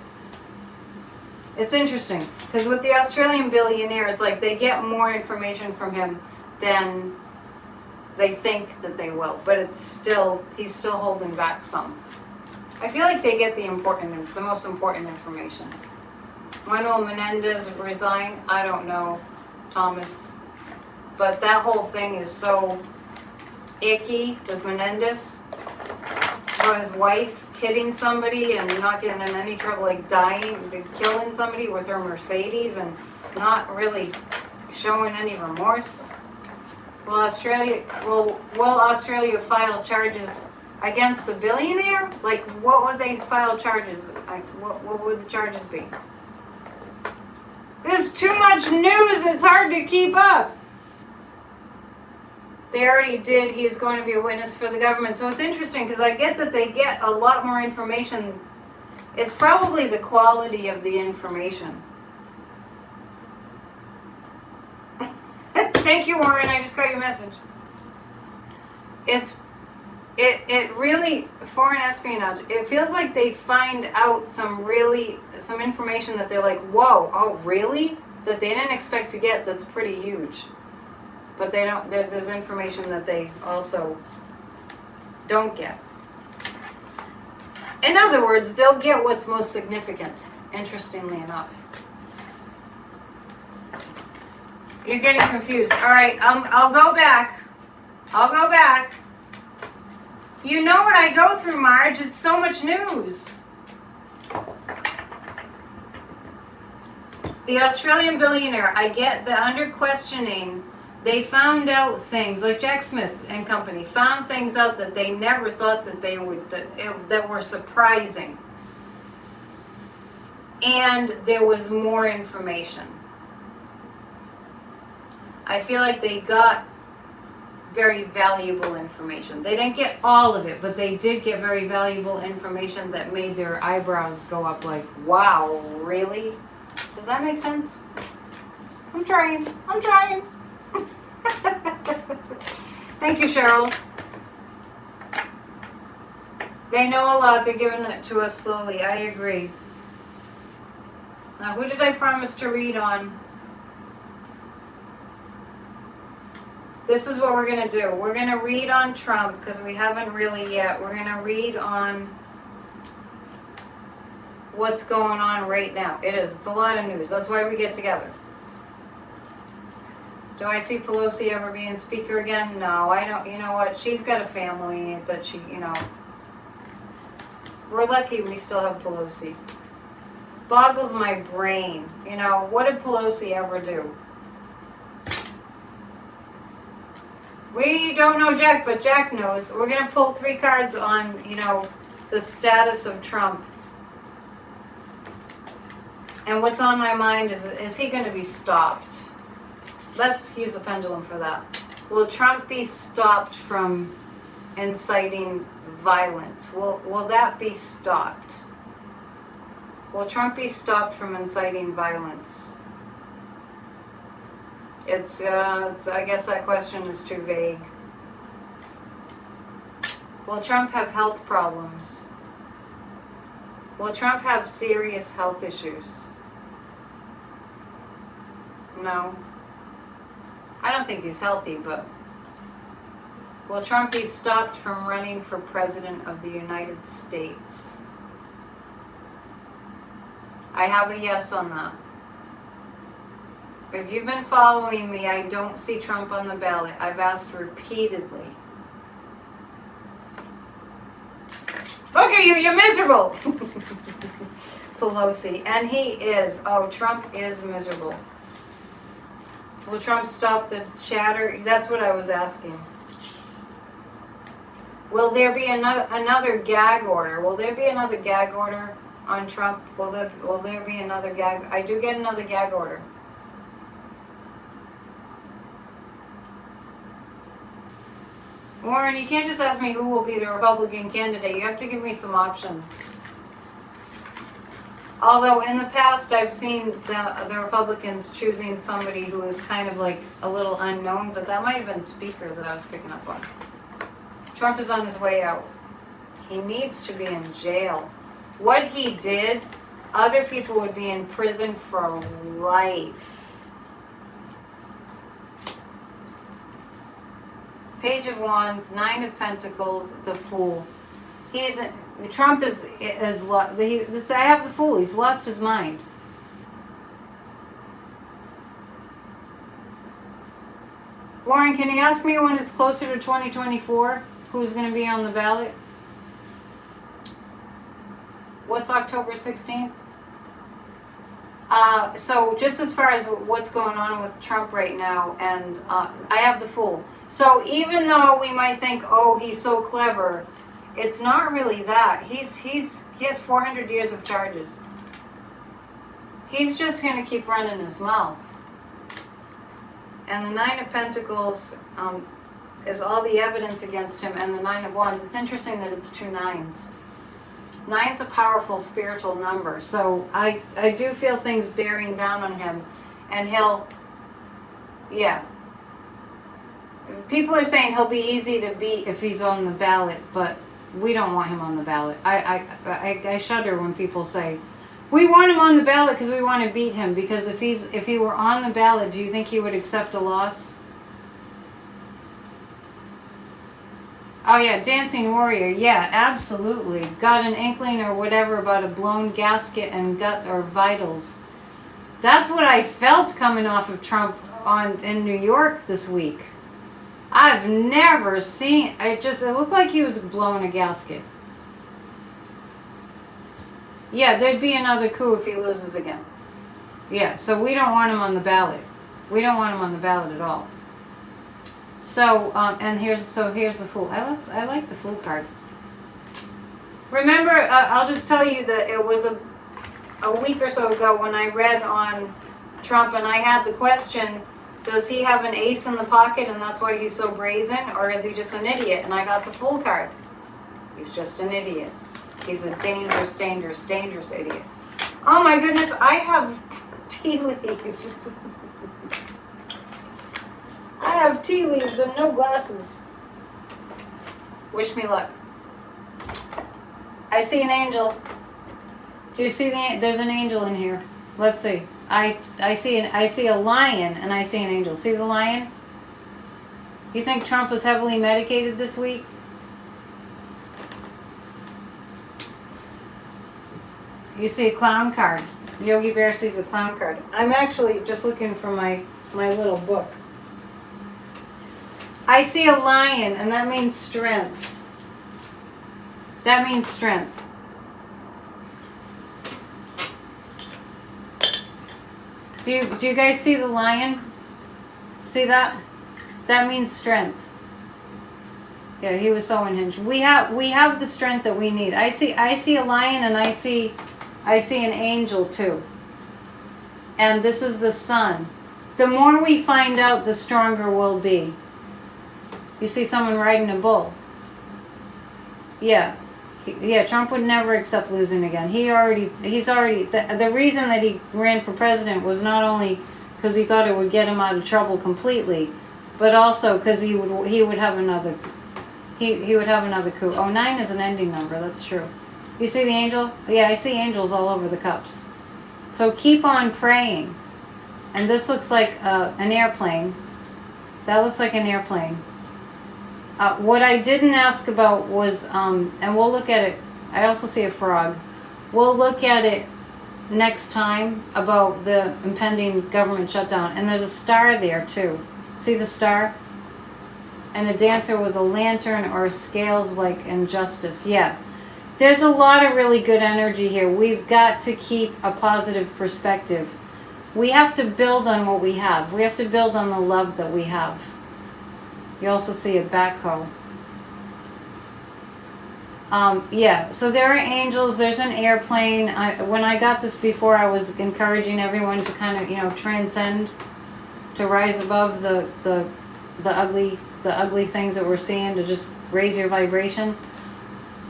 it's interesting. Because with the Australian billionaire, it's like they get more information from him than they think that they will. But he's still holding back some. I feel like they get the most important information. When will Menendez resign? I don't know, Thomas. but that whole thing is so icky with Menendez. About his wife hitting somebody and not getting in any trouble, like killing somebody with her Mercedes and not really showing any remorse. Will Australia file charges against the billionaire? Like, what would they file charges? What would the charges be? There's too much news, it's hard to keep up. They already did, he is going to be a witness for the government. So it's interesting because I get that they get a lot more information. It's probably the quality of the information. Thank you, Warren, I just got your message. It really, foreign espionage, it feels like they find out some information that they're like, whoa, oh really? That they didn't expect to get, that's pretty huge. But they don't, there's information that they also don't get. In other words, they'll get what's most significant, interestingly enough. You're getting confused. All right, I'll go back. You know what I go through, Marge. It's so much news. The Australian billionaire, I get the under questioning, they found out things, like Jack Smith and company, found things out that they never thought that they would, that were surprising. And there was more information. I feel like they got very valuable information. They didn't get all of it, but they did get very valuable information that made their eyebrows go up like, wow, really? Does that make sense? I'm trying. Thank you, Cheryl. They know a lot. They're giving it to us slowly. I agree. Now, who did I promise to read on? This is what we're going to do. We're going to read on Trump because we haven't really yet. We're going to read on what's going on right now. It's a lot of news. That's why we get together. Do I see Pelosi ever being speaker again? No, I don't. You know what? She's got a family that she, we're lucky we still have Pelosi. Boggles my brain. What did Pelosi ever do? We don't know Jack, but Jack knows. We're going to pull 3 cards on, the status of Trump. And what's on my mind is he going to be stopped? Let's use a pendulum for that. Will Trump be stopped from inciting violence? Will that be stopped? Will Trump be stopped from inciting violence? I guess that question is too vague. Will Trump have health problems? Will Trump have serious health issues? No. I don't think he's healthy, but will Trump be stopped from running for president of the United States? I have a yes on that. If you've been following me, I don't see Trump on the ballot. I've asked repeatedly. Look at you, you're miserable! Pelosi, and he is. Oh, Trump is miserable. Will Trump stop the chatter? That's what I was asking. Will there be another gag order? Will there be another gag order on Trump? Will there be another gag? I do get another gag order. Warren, you can't just ask me who will be the Republican candidate. You have to give me some options. Although in the past I've seen the Republicans choosing somebody who is kind of like a little unknown, but that might have been Speaker that I was picking up on. Trump is on his way out. He needs to be in jail. What he did, other people would be in prison for life. Page of Wands, 9 of Pentacles, the Fool. Trump I have the Fool. He's lost his mind. Warren, can you ask me when it's closer to 2024? Who's going to be on the ballot? What's October 16th? So just as far as what's going on with Trump right now, and I have the fool. So even though we might think, oh, he's so clever, it's not really that. He has 400 years of charges. He's just going to keep running his mouth. And the Nine of Pentacles is all the evidence against him, and the Nine of Wands. It's interesting that it's 2 nines. Nine's a powerful spiritual number, so I do feel things bearing down on him, and he'll, yeah. People are saying he'll be easy to beat if he's on the ballot, but we don't want him on the ballot. I shudder when people say, we want him on the ballot because we want to beat him, because if he were on the ballot, do you think he would accept a loss? Oh yeah, Dancing Warrior, yeah, absolutely. Got an inkling or whatever about a blown gasket and gut or vitals. That's what I felt coming off of Trump in New York this week. I've never seen, it looked like he was blowing a gasket. Yeah, there'd be another coup if he loses again. Yeah, so we don't want him on the ballot. We don't want him on the ballot at all. So, here's the Fool. I like the Fool card. Remember, I'll just tell you that it was a week or so ago when I read on Trump, and I had the question, does he have an ace in the pocket and that's why he's so brazen, or is he just an idiot? And I got the Fool card. He's just an idiot. He's a dangerous, dangerous, dangerous idiot. Oh my goodness, I have tea leaves. I have tea leaves and no glasses. Wish me luck. I see an angel. Do you see there's an angel in here? Let's see. I see a lion and I see an angel. See the lion? You think Trump was heavily medicated this week? You see a clown card. Yogi Bear sees a clown card. I'm actually just looking for my little book. I see a lion, and that means strength. That means strength. Do you guys see the lion? See that? That means strength. Yeah, he was so unhinged. We have the strength that we need. I see a lion, and I see an angel too. And this is the sun. The more we find out, the stronger we'll be. You see someone riding a bull. Yeah. Trump would never accept losing again. He's already, the reason that he ran for president was not only because he thought it would get him out of trouble completely, but also because he would have another, he would have another coup. Oh, 9 is an ending number, that's true. You see the angel? Yeah, I see angels all over the cups. So keep on praying. And this looks like an airplane. That looks like an airplane. What I didn't ask about was, and we'll look at it, I also see a frog. We'll look at it next time about the impending government shutdown. And there's a star there too. See the star? And a dancer with a lantern or scales like injustice. Yeah. There's a lot of really good energy here. We've got to keep a positive perspective. We have to build on what we have. We have to build on the love that we have. You also see a backhoe. Yeah, so there are angels, there's an airplane. When I got this before, I was encouraging everyone to kind of, transcend, to rise above the ugly things that we're seeing, to just raise your vibration.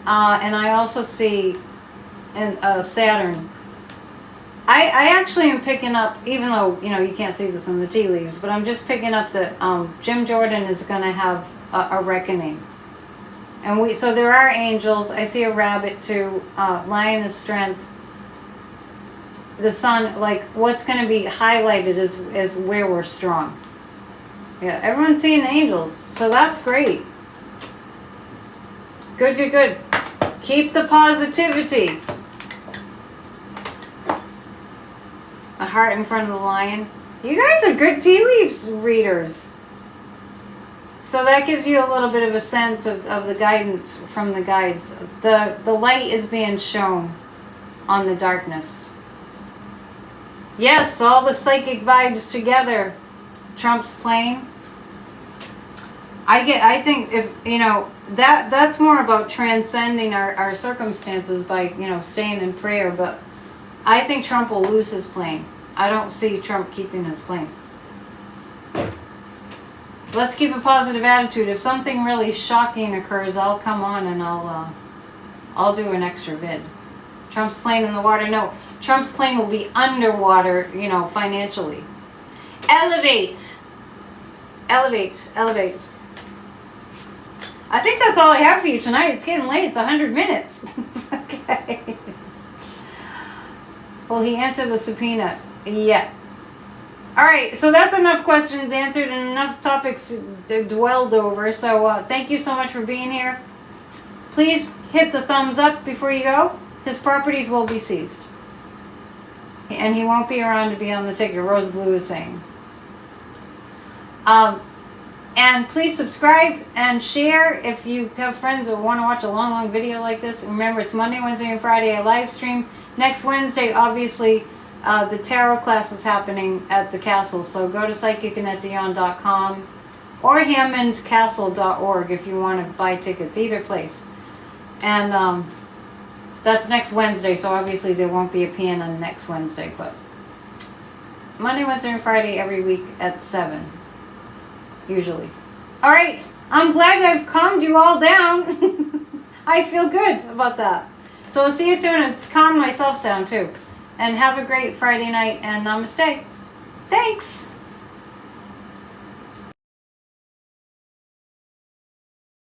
And I also see Saturn. I actually am picking up, even though, you can't see this in the tea leaves, but I'm just picking up that Jim Jordan is going to have a reckoning. And so there are angels. I see a rabbit too. Lion is strength. The sun, like what's going to be highlighted is where we're strong. Yeah, everyone's seeing angels. So that's great. Good. Keep the positivity. A heart in front of the lion. You guys are good tea leaves readers. So that gives you a little bit of a sense of the guidance from the guides. The light is being shown on the darkness. Yes, all the psychic vibes together. Trump's plane. I think if, that's more about transcending our circumstances by, staying in prayer, but I think Trump will lose his plane. I don't see Trump keeping his plane. Let's keep a positive attitude. If something really shocking occurs, I'll come on and I'll do an extra vid. Trump's plane in the water? No. Trump's plane will be underwater, financially. Elevate. Elevate. Elevate. I think that's all I have for you tonight. It's getting late. It's 100 minutes. Okay. Will he answer the subpoena? Yeah. All right. So that's enough questions answered and enough topics dwelled over. So thank you so much for being here. Please hit the thumbs up before you go. His properties will be seized. And he won't be around to be on the ticket, Rose Blue is saying. And please subscribe and share if you have friends that want to watch a long video like this. Remember, it's Monday, Wednesday, and Friday I live stream. Next Wednesday, obviously, the tarot class is happening at the castle. So go to psychicannetteDion.com or hammondcastle.org if you want to buy tickets, either place. And that's next Wednesday, so obviously there won't be a PNN next Wednesday, but Monday, Wednesday, and Friday every week at 7. Usually. All right. I'm glad I've calmed you all down. I feel good about that. So I'll see you soon. It's calmed myself down too. And have a great Friday night and namaste. Thanks.